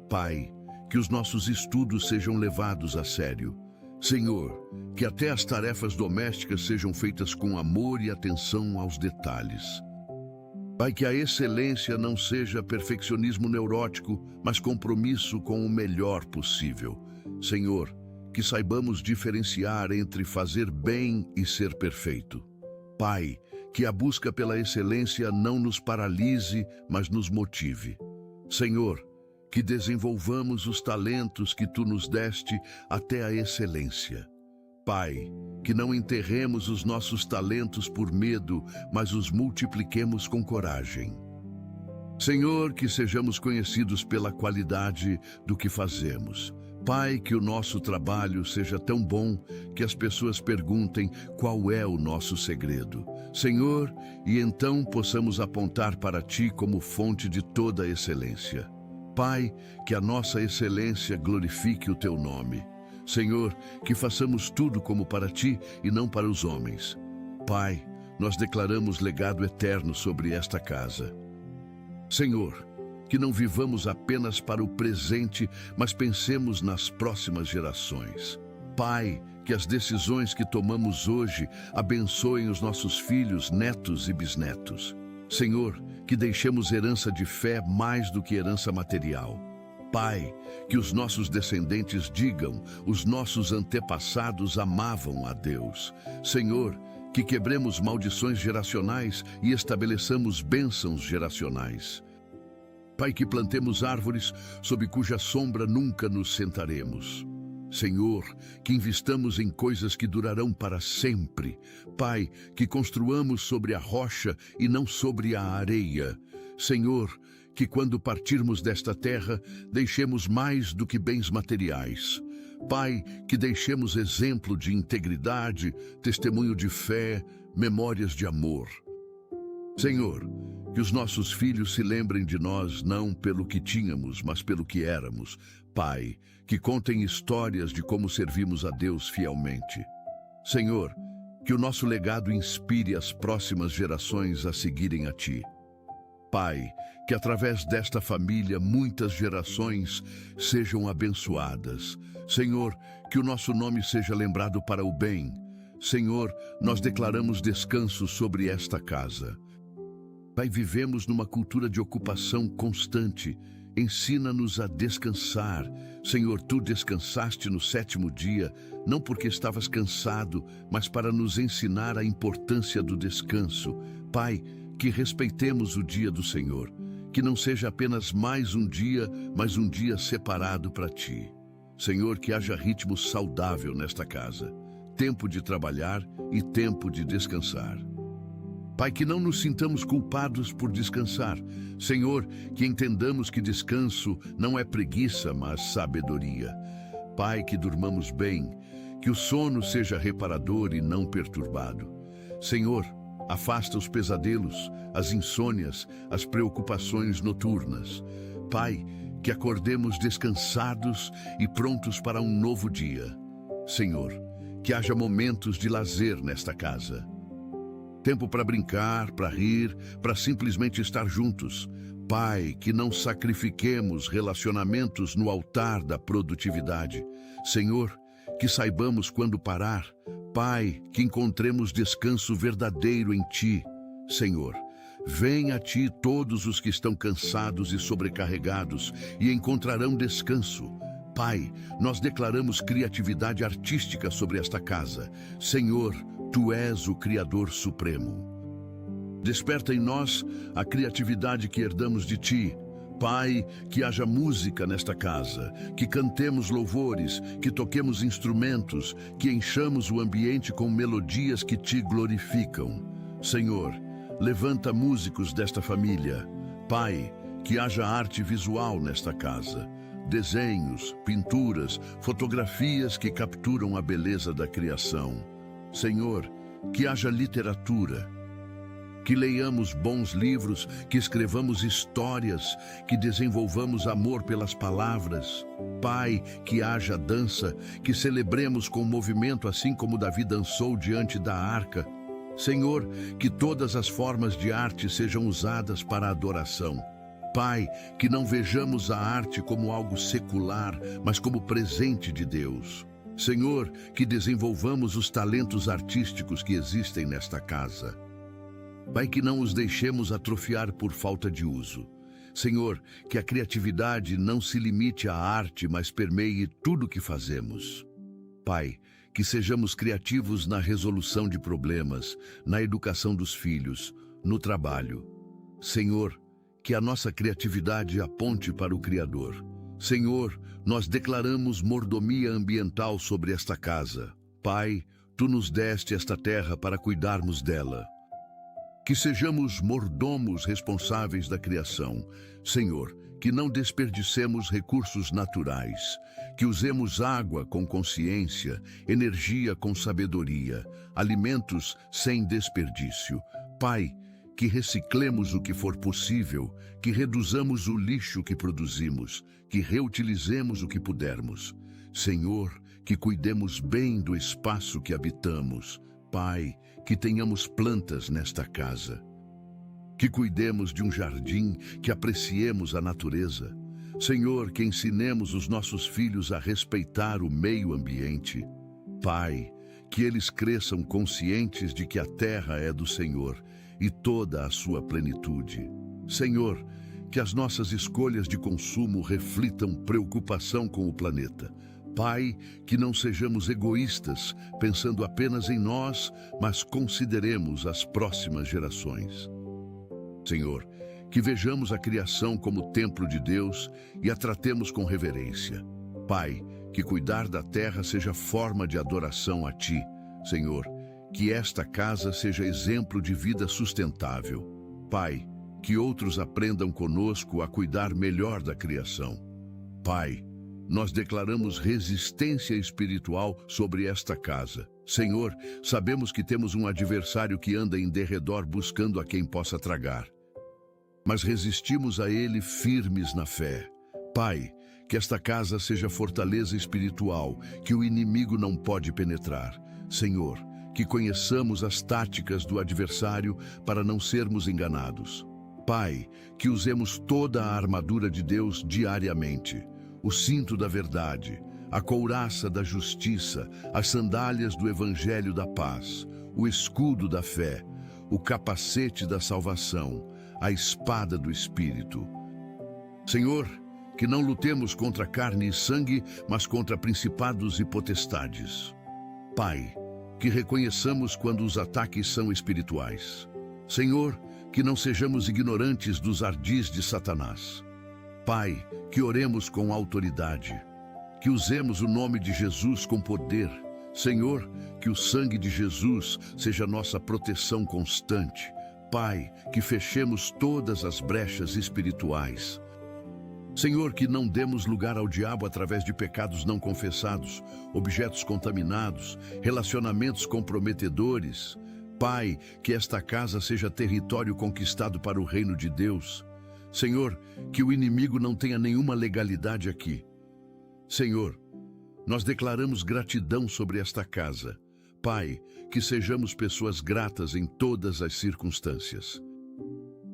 Pai, que os nossos estudos sejam levados a sério. Senhor, que até as tarefas domésticas sejam feitas com amor e atenção aos detalhes. Pai, que a excelência não seja perfeccionismo neurótico, mas compromisso com o melhor possível. Senhor, que saibamos diferenciar entre fazer bem e ser perfeito. Pai, que a busca pela excelência não nos paralise, mas nos motive. Senhor, que desenvolvamos os talentos que Tu nos deste até a excelência. Pai, que não enterremos os nossos talentos por medo, mas os multipliquemos com coragem. Senhor, que sejamos conhecidos pela qualidade do que fazemos. Pai, que o nosso trabalho seja tão bom que as pessoas perguntem qual é o nosso segredo. Senhor, e então possamos apontar para Ti como fonte de toda a excelência. Pai, que a nossa excelência glorifique o Teu nome. Senhor, que façamos tudo como para Ti e não para os homens. Pai, nós declaramos legado eterno sobre esta casa. Senhor, que não vivamos apenas para o presente, mas pensemos nas próximas gerações. Pai, que as decisões que tomamos hoje abençoem os nossos filhos, netos e bisnetos. Senhor, que deixemos herança de fé mais do que herança material. Pai, que os nossos descendentes digam, os nossos antepassados amavam a Deus. Senhor, que quebremos maldições geracionais e estabeleçamos bênçãos geracionais. Pai, que plantemos árvores sob cuja sombra nunca nos sentaremos. Senhor, que investamos em coisas que durarão para sempre. Pai, que construamos sobre a rocha e não sobre a areia. Senhor, que quando partirmos desta terra, deixemos mais do que bens materiais. Pai, que deixemos exemplo de integridade, testemunho de fé, memórias de amor. Senhor, que os nossos filhos se lembrem de nós não pelo que tínhamos, mas pelo que éramos. Pai, que contem histórias de como servimos a Deus fielmente. Senhor, que o nosso legado inspire as próximas gerações a seguirem a Ti. Pai, que através desta família muitas gerações sejam abençoadas. Senhor, que o nosso nome seja lembrado para o bem. Senhor, nós declaramos descanso sobre esta casa. Pai, vivemos numa cultura de ocupação constante. Ensina-nos a descansar. Senhor, Tu descansaste no 7º dia, não porque estavas cansado, mas para nos ensinar a importância do descanso. Pai, que respeitemos o dia do Senhor, que não seja apenas mais um dia, mas um dia separado para Ti. Senhor, que haja ritmo saudável nesta casa, tempo de trabalhar e tempo de descansar. Pai, que não nos sintamos culpados por descansar. Senhor, que entendamos que descanso não é preguiça, mas sabedoria. Pai, que durmamos bem, que o sono seja reparador e não perturbado. Senhor, afasta os pesadelos, as insônias, as preocupações noturnas. Pai, que acordemos descansados e prontos para um novo dia. Senhor, que haja momentos de lazer nesta casa. Tempo para brincar, para rir, para simplesmente estar juntos. Pai, que não sacrifiquemos relacionamentos no altar da produtividade. Senhor, que saibamos quando parar. Pai, que encontremos descanso verdadeiro em Ti. Senhor, vem a Ti todos os que estão cansados e sobrecarregados e encontrarão descanso. Pai, nós declaramos criatividade artística sobre esta casa. Senhor, Tu és o Criador Supremo. Desperta em nós a criatividade que herdamos de Ti. Pai, que haja música nesta casa, que cantemos louvores, que toquemos instrumentos, que enchamos o ambiente com melodias que Te glorificam. Senhor, levanta músicos desta família. Pai, que haja arte visual nesta casa. Desenhos, pinturas, fotografias que capturam a beleza da criação. Senhor, que haja literatura, que leiamos bons livros, que escrevamos histórias, que desenvolvamos amor pelas palavras. Pai, que haja dança, que celebremos com movimento assim como Davi dançou diante da arca. Senhor, que todas as formas de arte sejam usadas para a adoração. Pai, que não vejamos a arte como algo secular, mas como presente de Deus. Senhor, que desenvolvamos os talentos artísticos que existem nesta casa. Pai, que não os deixemos atrofiar por falta de uso. Senhor, que a criatividade não se limite à arte, mas permeie tudo o que fazemos. Pai, que sejamos criativos na resolução de problemas, na educação dos filhos, no trabalho. Senhor, que a nossa criatividade aponte para o Criador. Senhor, nós declaramos mordomia ambiental sobre esta casa. Pai, Tu nos deste esta terra para cuidarmos dela. Que sejamos mordomos responsáveis da criação. Senhor, que não desperdicemos recursos naturais, que usemos água com consciência, energia com sabedoria, alimentos sem desperdício. Pai, que reciclemos o que for possível, que reduzamos o lixo que produzimos, que reutilizemos o que pudermos. Senhor, que cuidemos bem do espaço que habitamos. Pai, que tenhamos plantas nesta casa, que cuidemos de um jardim, que apreciemos a natureza. Senhor, que ensinemos os nossos filhos a respeitar o meio ambiente. Pai, que eles cresçam conscientes de que a terra é do Senhor e toda a sua plenitude. Senhor, que as nossas escolhas de consumo reflitam preocupação com o planeta. Pai, que não sejamos egoístas, pensando apenas em nós, mas consideremos as próximas gerações. Senhor, que vejamos a criação como templo de Deus e a tratemos com reverência. Pai, que cuidar da terra seja forma de adoração a Ti. Senhor, que esta casa seja exemplo de vida sustentável. Pai, que outros aprendam conosco a cuidar melhor da criação. Pai, nós declaramos resistência espiritual sobre esta casa. Senhor, sabemos que temos um adversário que anda em derredor buscando a quem possa tragar. Mas resistimos a ele firmes na fé. Pai, que esta casa seja fortaleza espiritual, que o inimigo não pode penetrar. Senhor, que conheçamos as táticas do adversário para não sermos enganados. Pai, que usemos toda a armadura de Deus diariamente, o cinto da verdade, a couraça da justiça, as sandálias do evangelho da paz, o escudo da fé, o capacete da salvação, a espada do Espírito. Senhor, que não lutemos contra carne e sangue, mas contra principados e potestades. Pai, que reconheçamos quando os ataques são espirituais. Senhor, que não sejamos ignorantes dos ardis de Satanás. Pai, que oremos com autoridade, que usemos o nome de Jesus com poder. Senhor, que o sangue de Jesus seja nossa proteção constante. Pai, que fechemos todas as brechas espirituais. Senhor, que não demos lugar ao diabo através de pecados não confessados, objetos contaminados, relacionamentos comprometedores. Pai, que esta casa seja território conquistado para o reino de Deus. Senhor, que o inimigo não tenha nenhuma legalidade aqui. Senhor, nós declaramos gratidão sobre esta casa. Pai, que sejamos pessoas gratas em todas as circunstâncias.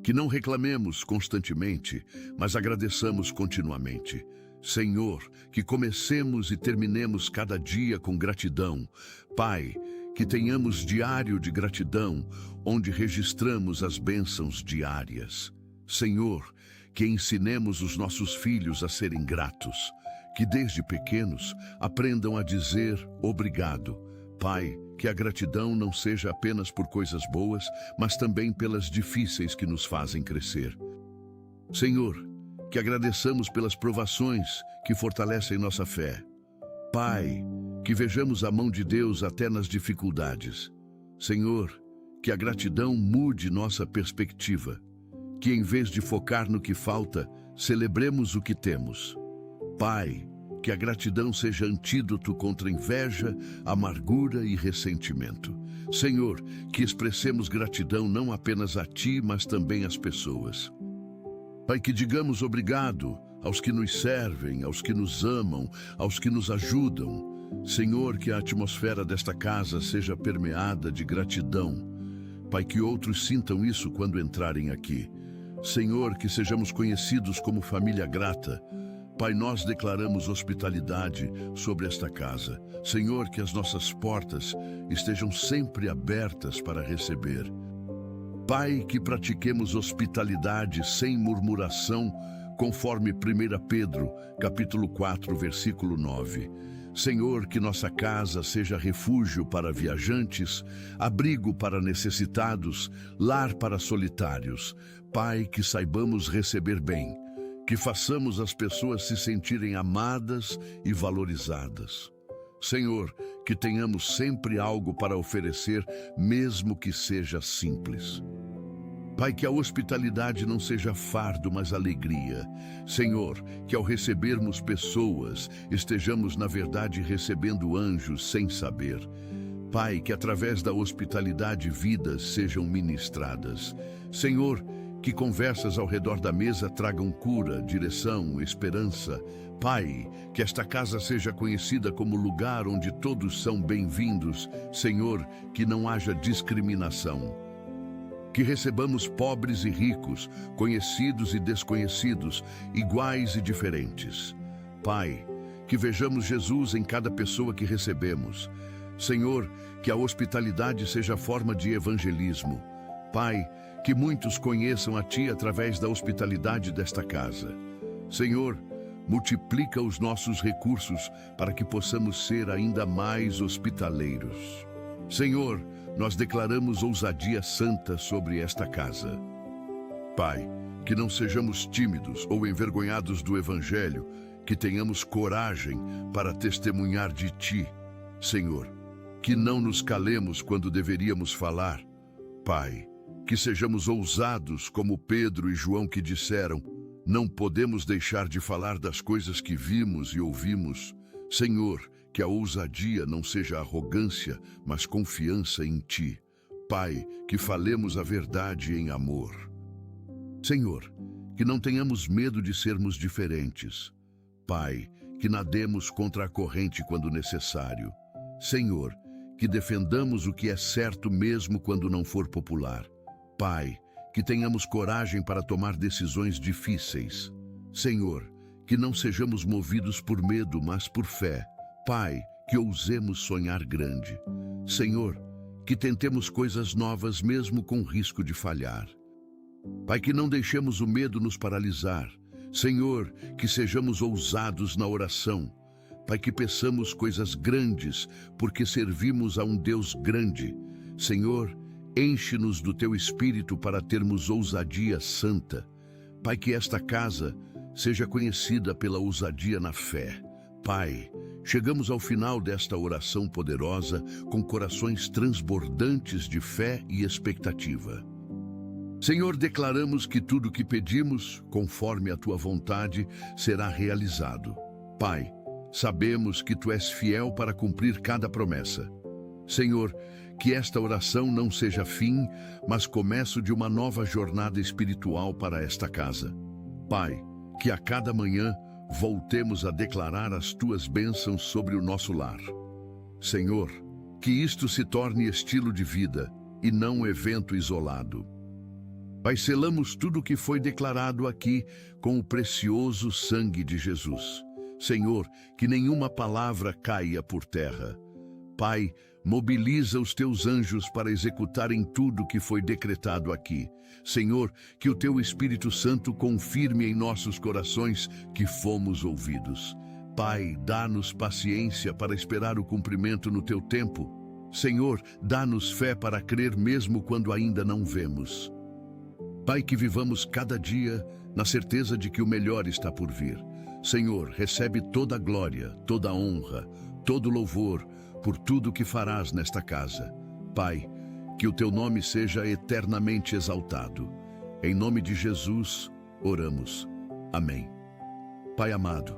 Que não reclamemos constantemente, mas agradeçamos continuamente. Senhor, que comecemos e terminemos cada dia com gratidão. Pai, que tenhamos diário de gratidão, onde registramos as bênçãos diárias. Senhor, que ensinemos os nossos filhos a serem gratos, que desde pequenos aprendam a dizer obrigado. Pai, que a gratidão não seja apenas por coisas boas, mas também pelas difíceis que nos fazem crescer. Senhor, que agradeçamos pelas provações que fortalecem nossa fé. Pai, que vejamos a mão de Deus até nas dificuldades. Senhor, que a gratidão mude nossa perspectiva, que em vez de focar no que falta, celebremos o que temos. Pai, que a gratidão seja antídoto contra inveja, amargura e ressentimento. Senhor, que expressemos gratidão não apenas a Ti, mas também às pessoas. Pai, que digamos obrigado aos que nos servem, aos que nos amam, aos que nos ajudam. Senhor, que a atmosfera desta casa seja permeada de gratidão. Pai, que outros sintam isso quando entrarem aqui. Senhor, que sejamos conhecidos como família grata. Pai, nós declaramos hospitalidade sobre esta casa. Senhor, que as nossas portas estejam sempre abertas para receber. Pai, que pratiquemos hospitalidade sem murmuração, conforme 1 Pedro, capítulo 4, versículo 9. Senhor, que nossa casa seja refúgio para viajantes, abrigo para necessitados, lar para solitários. Pai, que saibamos receber bem, que façamos as pessoas se sentirem amadas e valorizadas. Senhor, que tenhamos sempre algo para oferecer, mesmo que seja simples. Pai, que a hospitalidade não seja fardo, mas alegria. Senhor, que ao recebermos pessoas, estejamos na verdade recebendo anjos sem saber. Pai, que através da hospitalidade vidas sejam ministradas. Senhor, que conversas ao redor da mesa tragam cura, direção, esperança. Pai, que esta casa seja conhecida como lugar onde todos são bem-vindos. Senhor, que não haja discriminação. Que recebamos pobres e ricos, conhecidos e desconhecidos, iguais e diferentes. Pai, que vejamos Jesus em cada pessoa que recebemos. Senhor, que a hospitalidade seja forma de evangelismo. Pai, que muitos conheçam a Ti através da hospitalidade desta casa. Senhor, multiplica os nossos recursos para que possamos ser ainda mais hospitaleiros. Senhor, nós declaramos ousadia santa sobre esta casa. Pai, que não sejamos tímidos ou envergonhados do Evangelho, que tenhamos coragem para testemunhar de Ti. Senhor, que não nos calemos quando deveríamos falar. Pai, que sejamos ousados como Pedro e João que disseram: não podemos deixar de falar das coisas que vimos e ouvimos. Senhor, que a ousadia não seja arrogância, mas confiança em Ti. Pai, que falemos a verdade em amor. Senhor, que não tenhamos medo de sermos diferentes. Pai, que nademos contra a corrente quando necessário. Senhor, que defendamos o que é certo mesmo quando não for popular. Pai, que tenhamos coragem para tomar decisões difíceis. Senhor, que não sejamos movidos por medo, mas por fé. Pai, que ousemos sonhar grande. Senhor, que tentemos coisas novas mesmo com risco de falhar. Pai, que não deixemos o medo nos paralisar. Senhor, que sejamos ousados na oração. Pai, que peçamos coisas grandes, porque servimos a um Deus grande. Senhor, enche-nos do Teu Espírito para termos ousadia santa. Pai, que esta casa seja conhecida pela ousadia na fé. Pai, chegamos ao final desta oração poderosa com corações transbordantes de fé e expectativa. Senhor, declaramos que tudo o que pedimos, conforme a Tua vontade, será realizado. Pai, sabemos que Tu és fiel para cumprir cada promessa. Senhor, que esta oração não seja fim, mas começo de uma nova jornada espiritual para esta casa. Pai, que a cada manhã voltemos a declarar as Tuas bênçãos sobre o nosso lar. Senhor, que isto se torne estilo de vida e não um evento isolado. Pai, selamos tudo o que foi declarado aqui com o precioso sangue de Jesus. Senhor, que nenhuma palavra caia por terra. Pai, mobiliza os Teus anjos para executarem tudo o que foi decretado aqui. Senhor, que o Teu Espírito Santo confirme em nossos corações que fomos ouvidos. Pai, dá-nos paciência para esperar o cumprimento no Teu tempo. Senhor, dá-nos fé para crer mesmo quando ainda não vemos. Pai, que vivamos cada dia na certeza de que o melhor está por vir. Senhor, recebe toda a glória, toda a honra, todo o louvor por tudo o que farás nesta casa. Pai, que o Teu nome seja eternamente exaltado. Em nome de Jesus, oramos. Amém. Pai amado,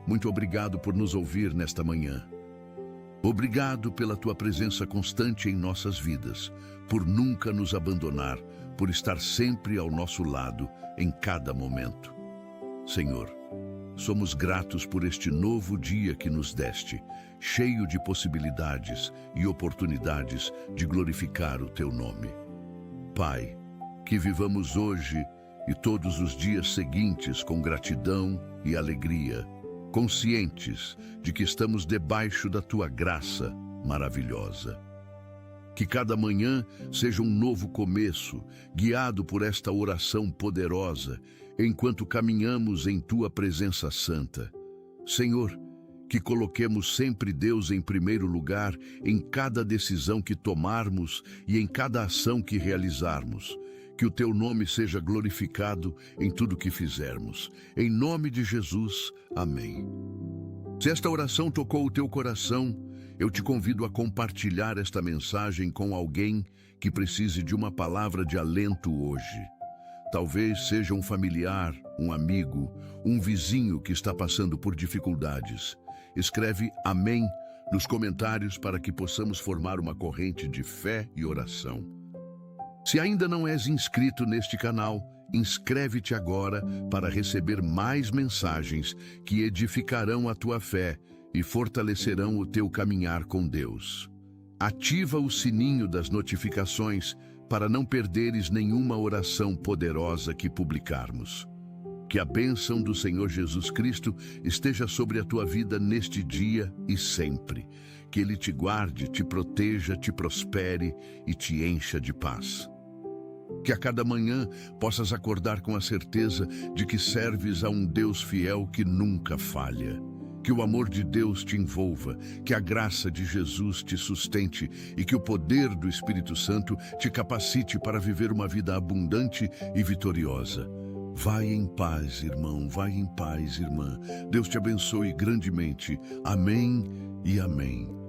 muito obrigado por nos ouvir nesta manhã. Obrigado pela Tua presença constante em nossas vidas, por nunca nos abandonar, por estar sempre ao nosso lado em cada momento. Senhor, somos gratos por este novo dia que nos deste, cheio de possibilidades e oportunidades de glorificar o Teu nome. Pai, que vivamos hoje e todos os dias seguintes com gratidão e alegria, conscientes de que estamos debaixo da Tua graça maravilhosa. Que cada manhã seja um novo começo, guiado por esta oração poderosa, enquanto caminhamos em Tua presença santa. Senhor, que coloquemos sempre Deus em primeiro lugar em cada decisão que tomarmos e em cada ação que realizarmos. Que o Teu nome seja glorificado em tudo que fizermos. Em nome de Jesus, amém. Se esta oração tocou o teu coração, eu te convido a compartilhar esta mensagem com alguém que precise de uma palavra de alento hoje. Talvez seja um familiar, um amigo, um vizinho que está passando por dificuldades. Escreve amém nos comentários para que possamos formar uma corrente de fé e oração. Se ainda não és inscrito neste canal, inscreve-te agora para receber mais mensagens que edificarão a tua fé e fortalecerão o teu caminhar com Deus. Ativa o sininho das notificações para não perderes nenhuma oração poderosa que publicarmos. Que a bênção do Senhor Jesus Cristo esteja sobre a tua vida neste dia e sempre. Que Ele te guarde, te proteja, te prospere e te encha de paz. Que a cada manhã possas acordar com a certeza de que serves a um Deus fiel que nunca falha. Que o amor de Deus te envolva, que a graça de Jesus te sustente e que o poder do Espírito Santo te capacite para viver uma vida abundante e vitoriosa. Vai em paz, irmão, vai em paz, irmã. Deus te abençoe grandemente. Amém e amém.